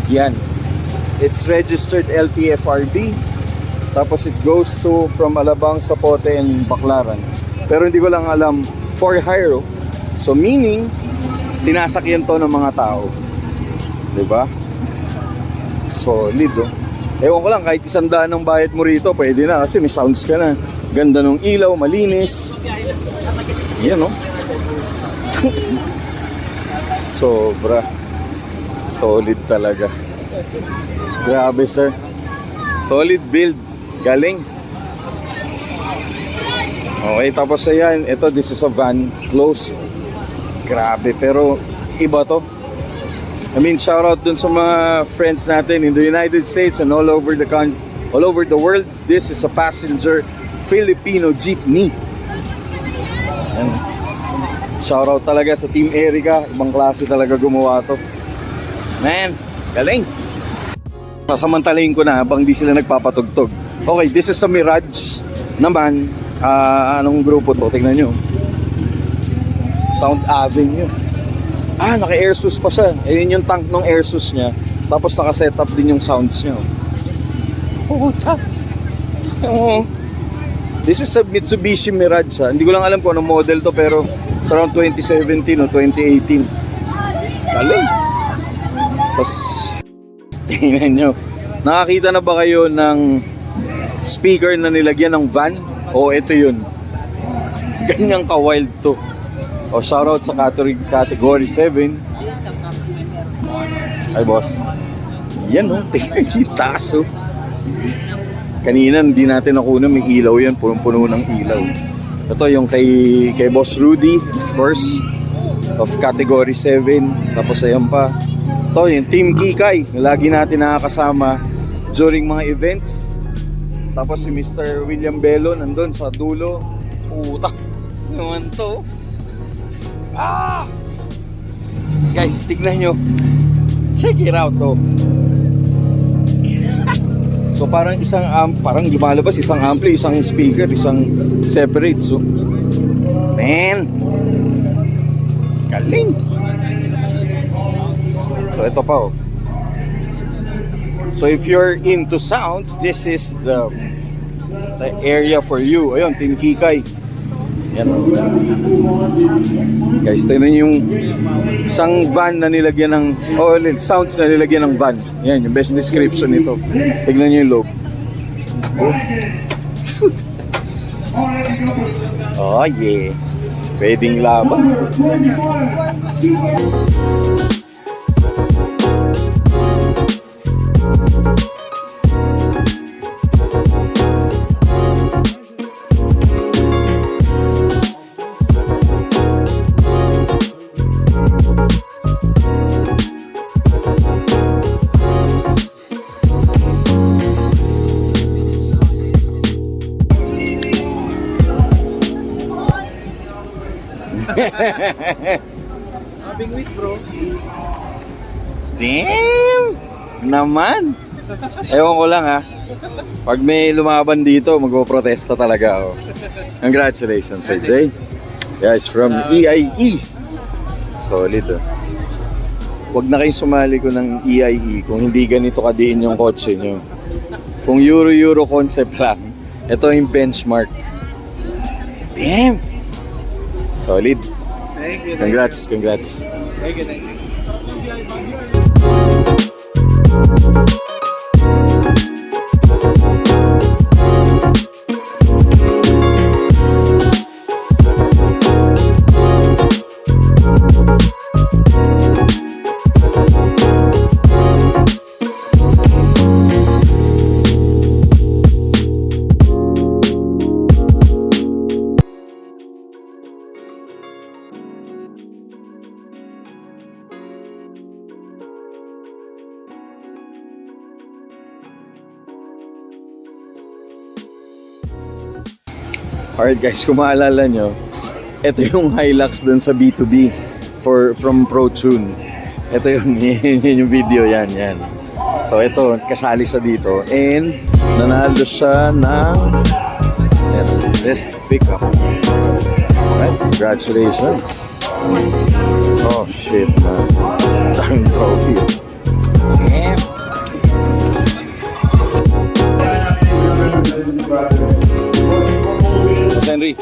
Yan. It's registered LTFRB. Tapos it goes to from Alabang, Zapote, and Baclaran. Pero hindi ko lang alam for hire. So meaning, sinasakyan to ng mga tao. Diba? Solid oh. Ewan ko lang, kahit 100 ng bayad mo rito, pwede na kasi may sounds ka na. Ganda ng ilaw, malinis. Yan oh. Sobra. Solid talaga. Grabe sir. Solid build. Galing. Okay, tapos ayan, ito, this is a van. Close. Grabe, pero iba to. I mean, shout out dun sa mga friends natin in the United States and all over the world. This is a passenger Filipino jeepney. Ayan. Shout out talaga sa Team Erica. Ibang klase talaga gumawa to. Man, galing. Sasamantalahin ko na habang di sila nagpapatugtog. Okay, this is a Mirage naman. Anong grupo to? Tingnan nyo. Sound Avenue. Naka-air sus pa siya. Ayun yung tank ng air sus niya. Tapos naka-setup din yung sounds niya. Puta. This is a Mitsubishi Mirage ha. Hindi ko lang alam kung anong model to, pero it's around 2017 o 2018. Galing. Tapos tingnan nyo. Nakakita na ba kayo ng speaker na nilagyan ng van? O ito yun. Ganyang ka-wild to. O shoutout sa category 7. Ay boss. Yan o. Tingnan yung taso. Kanina hindi natin nakuha, may ilaw yan. Punong-puno ng ilaw. Ito yung kay Boss Rudy, of course. Of category 7. Tapos ayan pa. Ito yung Team Kikay. Lagi natin nakakasama during mga events. Tapos si Mr. William Bello nandun sa dulo. Puta naman to. Guys, tignan nyo. Check it out to. So parang isang parang lumalabas isang ampli, isang speaker, isang separate. So man, galing. So ito pa oh. So if you're into sounds, this is the area for you. Ayun, Team Kikay. Yan oh. Guys, tignan nyo yung isang van na nilagyan ng sounds na nilagyan ng van. Yan, yung best description nito. Tignan nyo yung loob. Oh yeah. Pwedeng laban.
Having week, bro.
Damn! Naman! Ewan ko lang ha. Pag may lumaban dito, magpo-protesta talaga ako. Congratulations, Jay. Guys, from EIE. Solid oh. Huwag na kayong sumali ko ng EIE kung hindi ganito kadiin yung kotse nyo. Kung Euro concept lang, ito yung benchmark. Damn! Solid.
Thank you.
Congrats.
Thank you.
Alright guys, kung maalala nyo, ito yung Hilux dun sa B2B from ProTune. Ito yun, yun yung video yan. So ito, kasali siya dito and nanalo siya ng best pickup. Alright, congratulations. Oh shit man, daming trophy. Yeah. Henry.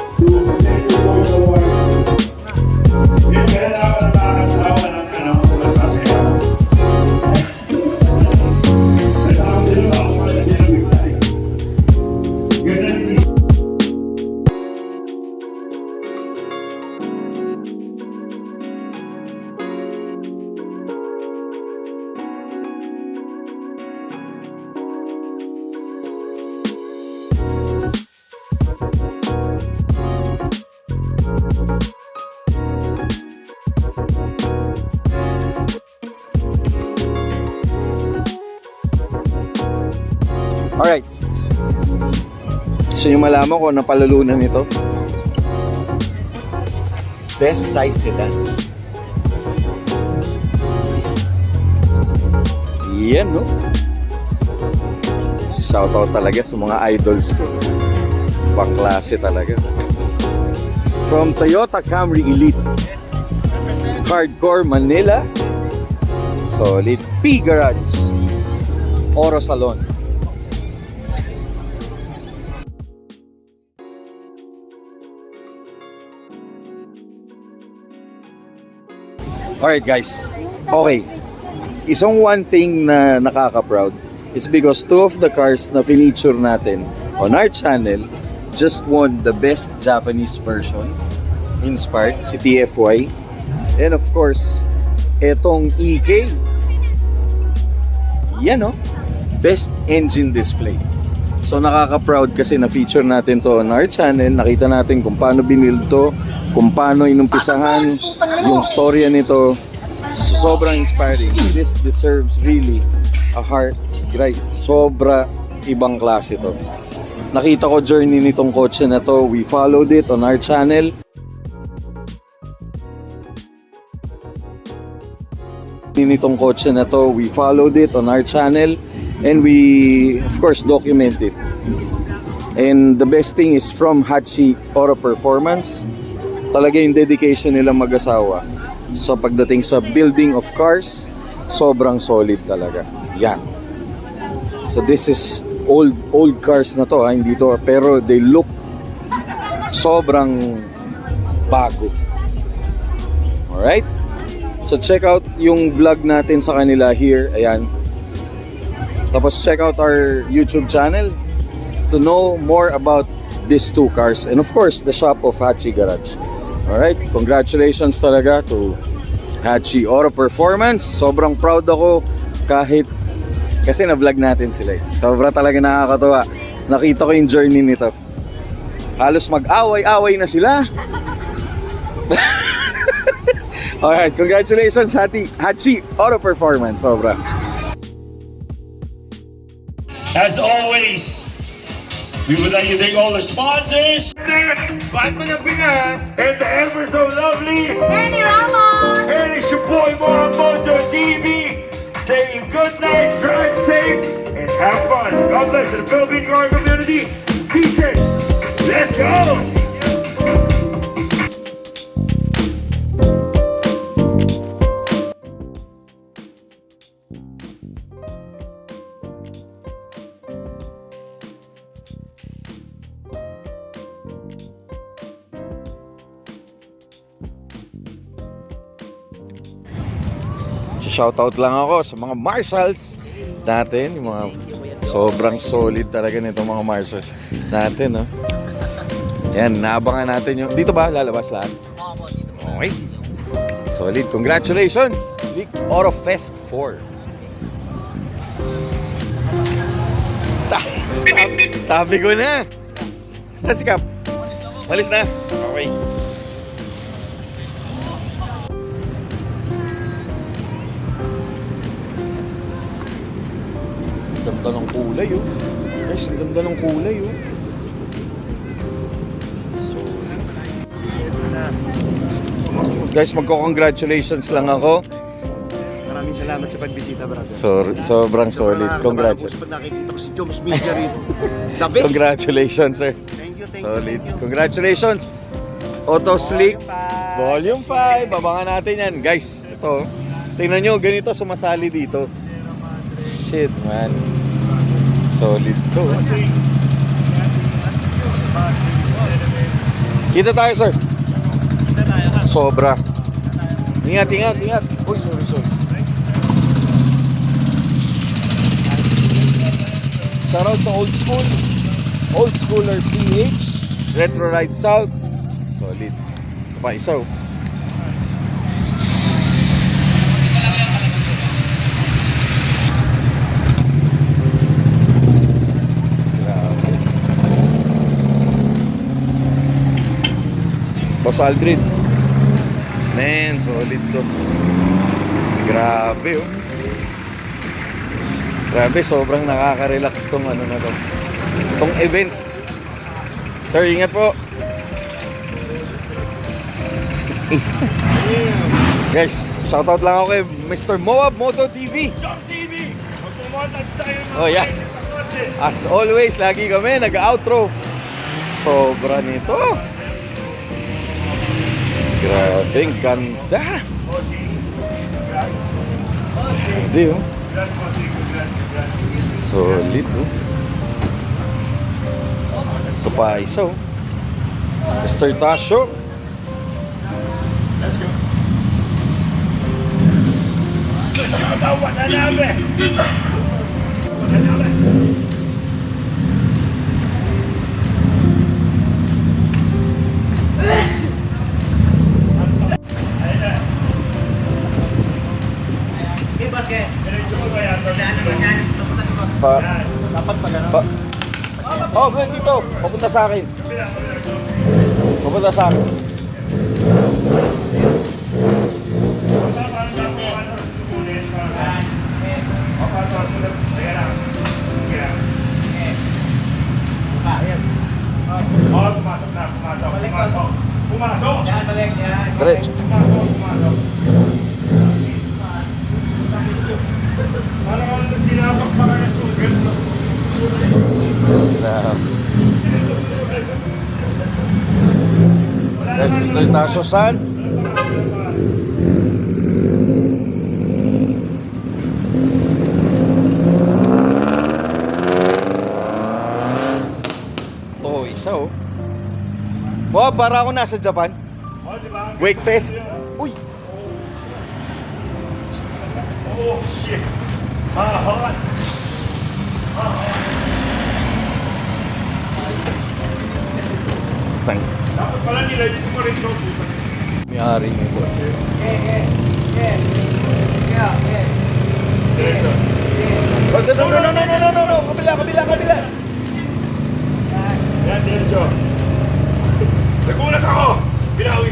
Alright. Gusto nyo malaman ko ang palalunan nito? Best size sedan. Yan, no? Shoutout talaga sa mga idols ko. Pangklase talaga. From Toyota Camry Elite. Hardcore Manila. Solid P Garage. Oro Salon. Alright guys, okay. Isang one thing na nakaka-proud is because two of the cars na feature natin on our channel just won the best Japanese version inspired, si TFY. And of course, etong EK. Yan o, best engine display. So nakaka-proud kasi na-feature natin to on our channel. Nakita natin kung paano binild to, kung paano inumpisahan yung storya nito. Sobrang inspiring. This deserves really a heart. Right. Sobra ibang klase to. nakita ko journey nitong kotse na to. We followed it on our channel. Nitong kotse na to, we followed it on our channel and we of course document it. And the best thing is from Hachi Auto Performance, talaga yung dedication nila mag-asawa sa pagdating sa building of cars, sobrang solid talaga. Yan. So this is old cars na to, hindi to, pero they look sobrang bago. Alright? So check out yung vlog natin sa kanila here. Ayan. Tapos check out our YouTube channel to know more about these two cars. And of course, the shop of Hachi Garage. Alright? Congratulations talaga to Hachi Auto Performance. Sobrang proud ako kahit kasi na-vlog natin sila. Sobra talaga nakakatuwa. Nakita ko yung journey nito. Halos mag-away-away na sila. Alright, congratulations Hachi Auto Performance. Sobra.
As always, we would like to thank all the sponsors.
Batman ng Pinas!
And the ever so lovely.
Danny Ramos!
And it's your boy Mojo TV saying good night, drive safe, and have fun. God bless the Philippine car community. Teachers, let's go!
Shoutout lang ako sa mga marshals natin, yung mga sobrang solid talaga nito mga marshals natin, no? Yan, naabangan natin yung dito ba lalabas lahat? Okay. Solid. Congratulations. Vic Auto Fest 4. Sabi ko na. Saan si Cap? Malis na. Okay. Ganda ng kulay, oh. Guys, ang ganda ng kulay, oh. So, guys, magko-congratulations lang ako.
Maraming salamat sa pagbisita, brother.
Sobrang solid. Congratulations.
Pag nakikita ko si Joms Media rin. The best.
Congratulations, sir.
Thank you,
Solid.
thank you.
Congratulations. Auto Slick Volume 5. Abangan natin yan. Guys, ito. Tingnan nyo, ganito sumasali dito. Shit, man. Solid to. Kita tayo, sir.
Kita tayo ha.
Sobra. Ingat. Uy, sorry. Shoutout sa Old School. Old Schooler PH. Retro Ride South. Solid. Ito pa, isa, oh. Boss Aldrin. Man, solid to. Grabe, oh. Grabe, sobrang nakaka-relax tong ano na to. Itong event. Sir, ingat po. Guys, shoutout lang ako kay Mr. Moab Moto TV.
Joms TV! Magpumontage tayo mga
Oh, yeah. As always, lagi kami nag-outro. Sobra nito. Grabe, ang ganda. Grabe, oh. Solid, oh. Ito pa isa, oh. Mr. Tasho.
Let's go. Shout na namin.
Dapat pa gano'n? Oh, dito. Papunta sa akin. Papunta sa akin.
Ayan. Pumasok. Pumasok.
Diretso.
Pumasok. Parang pinapakpakan ng sugar.
Guys, Mr. Tasho-san. Oh, isa oh. Wow, para ako nasa Japan.
Oh, di ba?
Wake Fest. Uy!
Oh, shit. Hot.
Tang.
Dapat pala nilagyan mo rin ito.
May-ari nito. Oh, no. Kabila.
Yan, diretso. Nagulat ako. Binawi.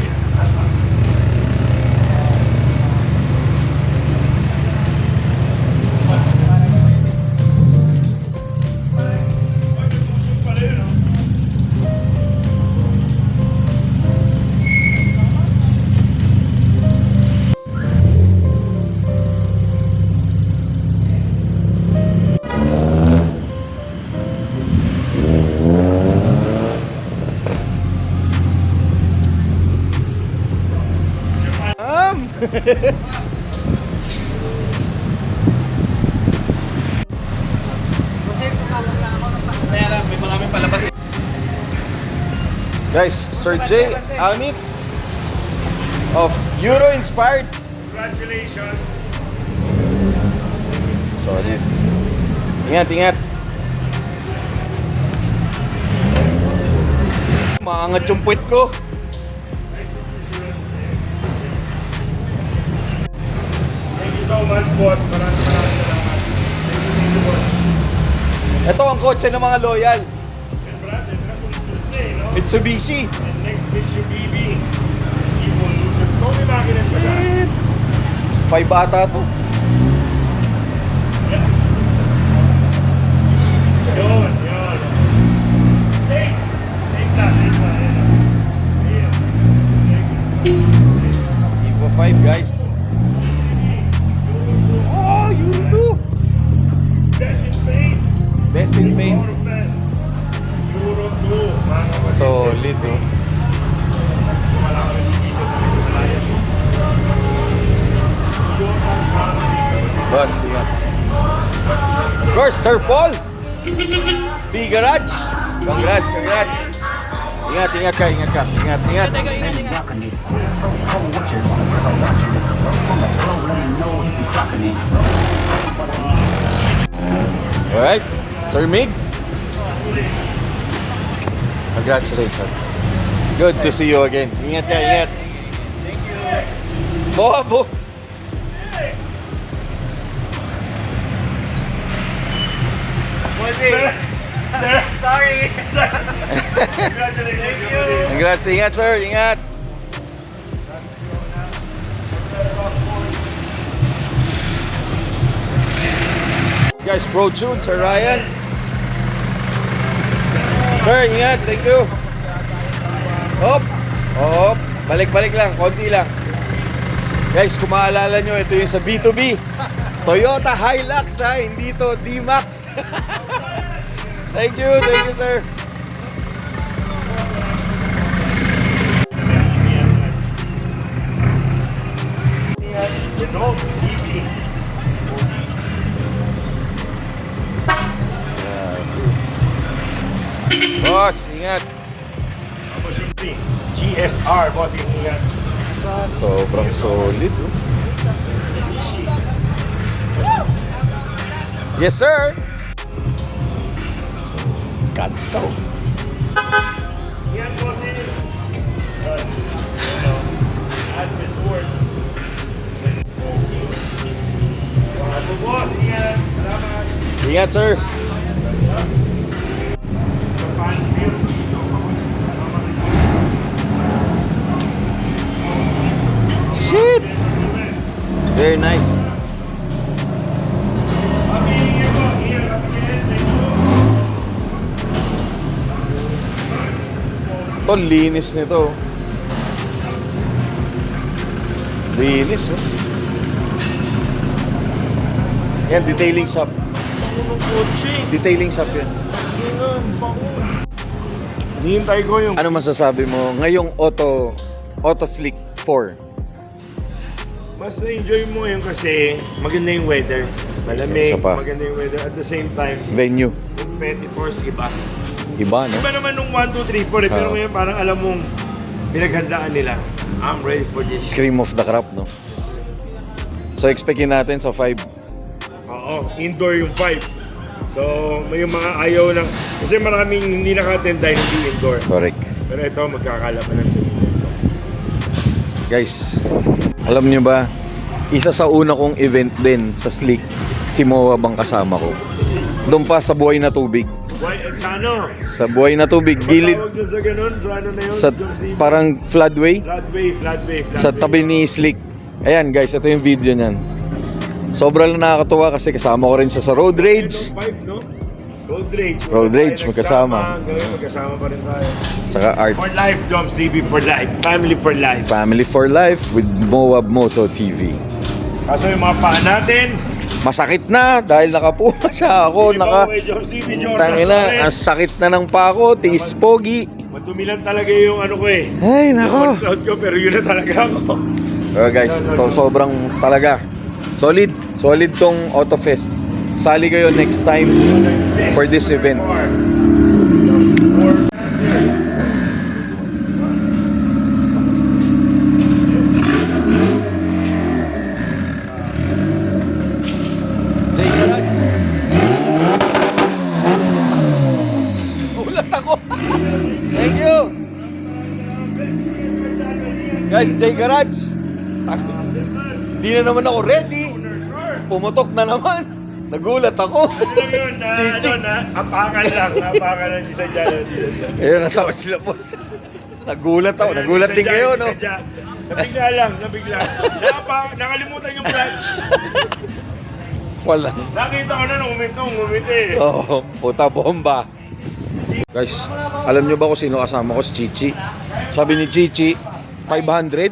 May maraming palabas.
Guys, Sir J. Amit of Euro Inspired.
Congratulations.
Solid. Ingat. Maangat yung puwit ko.
Thank you so much, boss. Maraming salamat. Thank you, boss.
Ito ang kotse ng mga loyal.
And brother, nakasunod na eh, no?
Mitsubishi.
And next Mitsubishi. Evolution. Ito may makina siya.
Shit. 5 bata to.
Yun. Safe lang.
Evo 5 guys. Oh, Euro 2. Best in paint.
Euro 2. Mga kapatid.
Solid oh. Boss, ingat. Of course, Sir Paul. B-Garage. Congrats. Ingat ka. Alright, Sir Migs. Congratulations. Good to see you again. Ingat. Thank you. Bobo.
Sir. Sorry. Sir. Congratulations. Thank you.
Congrats, ingat sir, ingat. Guys, Pro Tune, Sir Ryan. Sir, ingat, thank you. Hop. Balik lang, konti lang. Guys, kung maalala nyo, ito yung sa B2B. Toyota Hilux ha, hindi to D-Max. Thank you, sir. Boss, ingat.
GSR, boss, ingat.
Sobrang solid. Oh. Yes, sir. Kanto.
Ingat, boss. Add this word. Boss, ingat. Salamat.
Ingat, sir. Shit. Very nice. Ito, linis nito. Linis, oh. Yan, detailing shop. Detailing shop yan.
Hinihintay ko yung
Ano masasabi mo ngayong Auto Slick 4?
mas na-enjoy mo yun kasi maganda yung weather. Malamig,
Isa pa.
maganda yung weather. At the same time,
Venue.
yung petty force iba.
Iba, no?
Iba naman nung 1, 2, 3, 4 pero
Ah.
ngayon parang alam mong pinaghandaan nila. I'm ready for this.
Cream of the crop, no? So, expectin natin sa 5.
Oo, indoor yung 5. So, may yung mga ayaw lang. Kasi maraming hindi naka-attend dahil hindi indoor.
Correct.
Pero ito, magkakalabanan sa indoor.
Guys, alam nyo ba, isa sa una kong event din sa Slick, si Moa bang kasama ko. Doon pa sa buhay na tubig.
Why, sa ano?
Sa buhay na tubig, gilid,
Tawag dun sa ganun? Sa ano na yun?
sa
Dun sa-
parang floodway,
Floodway.
sa tabi ni Slick. Ayan guys, ito yung video niyan. Sobrang nakakatuwa kasi kasama ko rin siya sa Road Rage.
5, no? Road Rage.
Road Rage,
Tayo
magkasama.
nagsama, Ngayon, magkasama pa rin tayo.
Tsaka Art.
For life, Joms TV for life. Family for life.
Family for Life with Moab Moto TV.
Kaso yung mga paa natin,
Masakit na dahil nakapuma siya ako.
hindi pa kay Joms TV, Jordan.
Tangina, ang sakit na ng pako, tiis pogi.
Matumilan talaga yung ano ko eh.
Ay, nako.
Yung ko, pero yun na talaga ako.
Pero guys, to sobrang talaga. Solid tong Autofest. Sali kayo next time for this event. Ulat ako. Thank you. Guys, J Garage. Di na naman ako ready. Pumutok na naman. Nagulat ako.
Ano lang yun, na,
Chichi.
ano, na, apakan lang, di sadya.
Ayun, natawa sila, boss. Nagulat ako. Nagulat din kayo, no?
Nabigla lang. Nakalimutan yung clutch.
Wala.
Nakita ko na nung umiti eh.
Oh, puta bomba. Guys, alam nyo ba kung sino kasama ko? Si Chichi. Sabi ni Chichi, 500?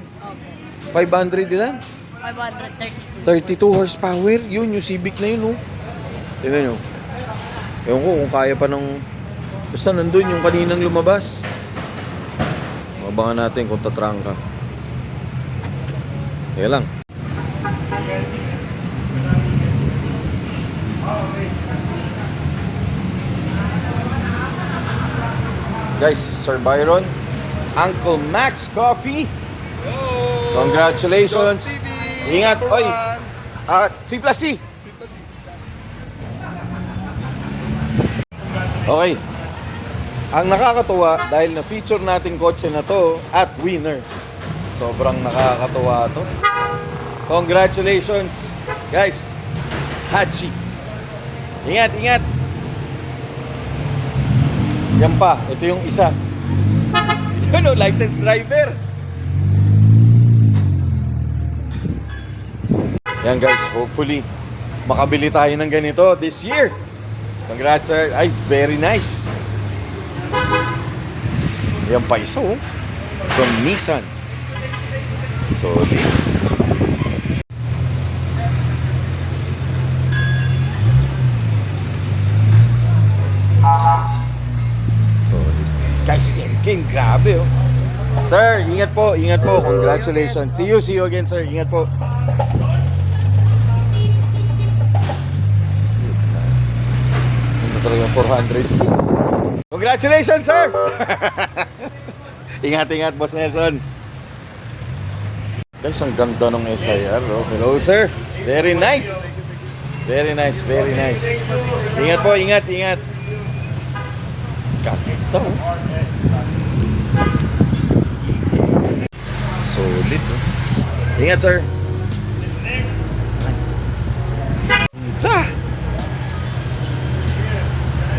500 ilan?
532.
32 horsepower. Yun, yung Civic na yun, oh. Tingnan nyo. Ewan ko kung kaya pa ng... Basta nandun yung kaninang lumabas. Abangan natin kung tatrangka. Kaya lang. Guys, Sir Byron, Uncle Max Coffee. Congratulations. Ingat, oy. C+C. Okay. Ang nakakatuwa dahil na-feature natin kotse na to at winner. Sobrang nakakatuwa to. Congratulations, guys. Hachi. Ingat. Yan pa, ito yung isa. Yun o, licensed driver. Yan guys, hopefully makabili tayo ng ganito this year. Congrats sir. Ay, very nice. Yan pa isa oh. From Nissan. Solid. Solid. Guys, King, grabe oh. Sir, ingat po. Congratulations. See you again sir. Ingat po. Talagang 400. Congratulations, sir! Ingat, Boss Nelson. Guys, ang ganda ng SIR. Oh. Hello, sir. Very nice. Ingat po, ingat. Ganda, oh. Solid, oh. Ingat, sir. Nice.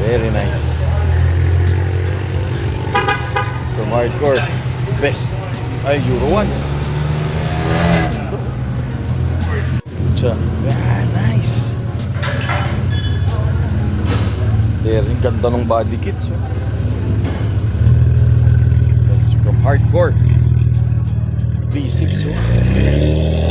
Very nice. From hardcore. Best. Ay, Euro 1. Siya. Nice. There, ang ganda ng body kit. So. Hardcore. V6 oh.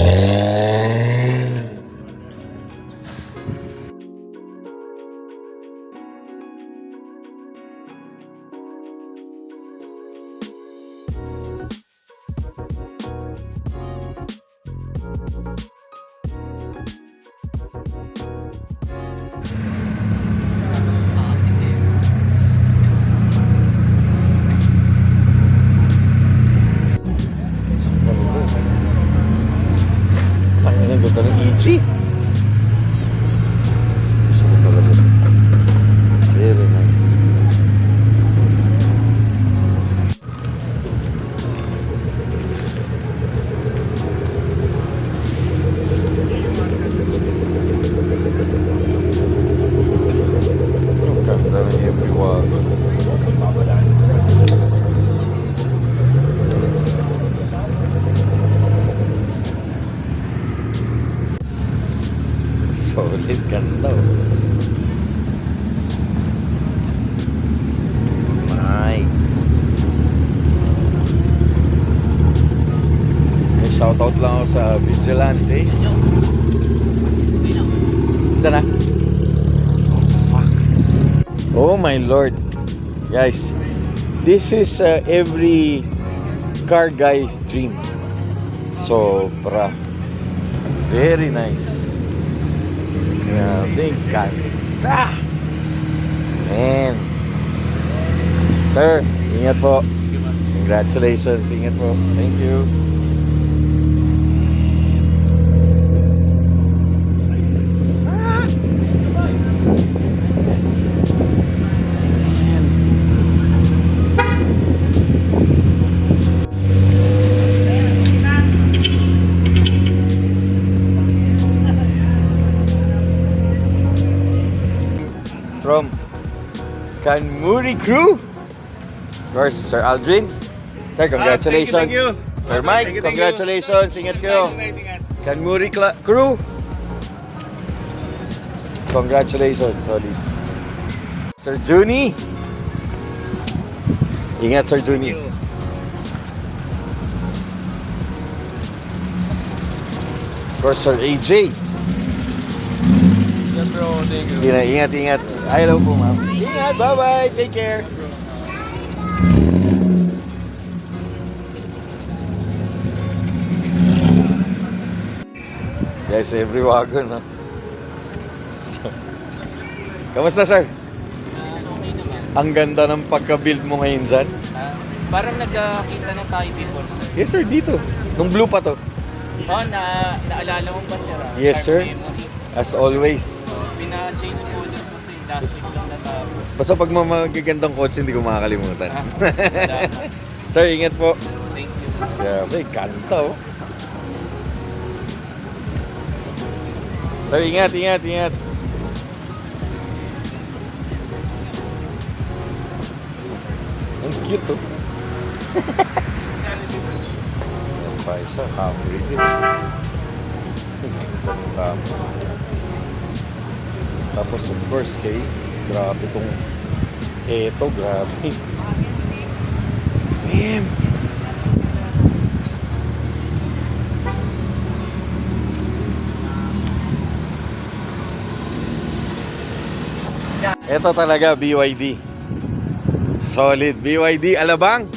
Tangina, ganda ng EG. Gusto ko talaga. Very nice. Ang ganda ng everyone. Solid, ganda oh. Nice. May shoutout lang ako sa Vigilante. Diyan na. Oh fuck. Oh my lord. Guys, this is every car guy's dream. Sobra. Very nice. Grabe, ganda. Man. Sir, ingat po. Congratulations. Ingat po. Thank you. From Kanmuri Crew. Of course, Sir Aldrin. Sir, congratulations.
Thank you.
Sir Mike,
Thank you.
congratulations. Ingat kayo. Kanmuri Crew. Congratulations, solid. Sir Juni. Ingat, Sir Juni. Of course, Sir AJ. Ingat, ingat. Hello po, ma'am. Ingat, bye-bye. Take care. Guys, every wagon, no? So, kamusta, sir?
Okay naman.
Ang ganda ng pagka-build mo ngayon dyan.
Parang nagkakita na tayo before, sir.
Yes, sir, dito. Nung blue pa to.
Oh, naalala mo ba, sir?
Yes, sir.
Sharp memory.
As always.
So, pina-change ko ulit ko ito yung last week lang natapos.
Basta pag magagandang kotse, hindi ko makakalimutan.
Salamat.
Sir, ingat po.
Thank you.
Grabe, kanta oh. Sir, ingat, ingat, ingat. Ang cute oh. Ang paisa, Camry din. Tapos of course, grabe tong eto, grabe. Damn. Ito talaga, BYD. Solid. BYD Alabang.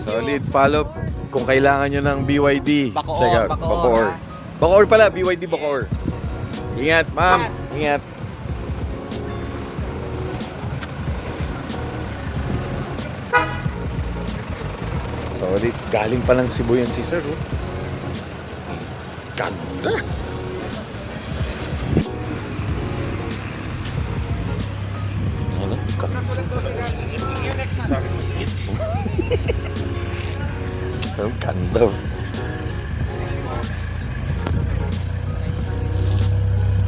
Solid. Follow kung kailangan nyo ng BYD.
Bacoor,
Check out.
Bacoor,
Bacoor.
ha?
Bacoor pala. BYD Bacoor. Ingat, ma'am. Ingat. Solid. Galing pa lang Cebu yan si sir. Oh. Ganda. Ano? Ganda. Ang ganda.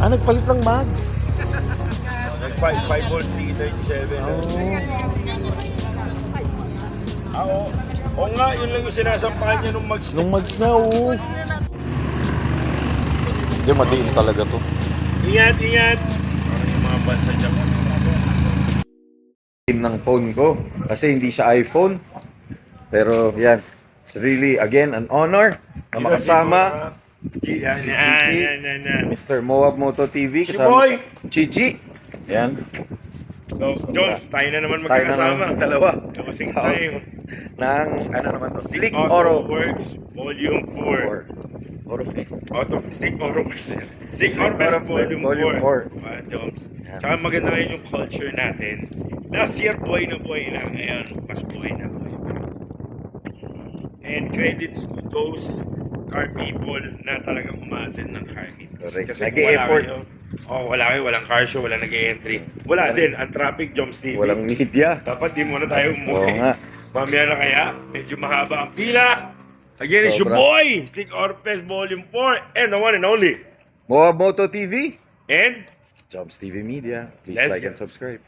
Nagpalit ng mags.
Nag-5 volts D37. Oo. Oo nga, yun lang yung sinasampahan niya nung mags.
Nung mags na, oo. Hindi, madiin talaga to.
Ingat, ingat. Parang yung mga bansa dyan.
Ng phone ko. Kasi hindi siya iPhone. Pero yan, it's really, again, an honor na makasama
Yan,
si
yan,
Chichi,
yan, yan, yan.
Mr. Moab Moto TV,
Si
kasama
Boy!
si Chichi. Yan.
So, Jones, tayo na naman
Tayo na
magkakasama.
naman dalawa.
Kasing
Sa-
tayo.
Ng, ano naman to? Slick
Auto
Oro
Works Volume 4.
4. Oro Fest.
Out of Stick Oro Works. Stick
Stick
Oro
Oro
Volume
Volume
4. Jones.
Yan.
Tsaka maganda ngayon yung culture natin. Last year, buhay na ngayon. Mas buhay na. And credits to those car people na talagang umaten ng car meet.
Correct.
Kasi kung
Nag-e-effort.
walang car show, walang nag-e-entry. Wala din, ang traffic Joms TV.
Walang media.
Dapat di muna tayo
Oo
umuwi.
nga.
Mamaya na kaya, medyo mahaba ang pila. Again, it's your
Sobra.
boy, Stick Orpes Volume 4, and the one and only.
Moab Moto TV.
And,
Jobs TV Media. Please
Let's
like
go.
and subscribe.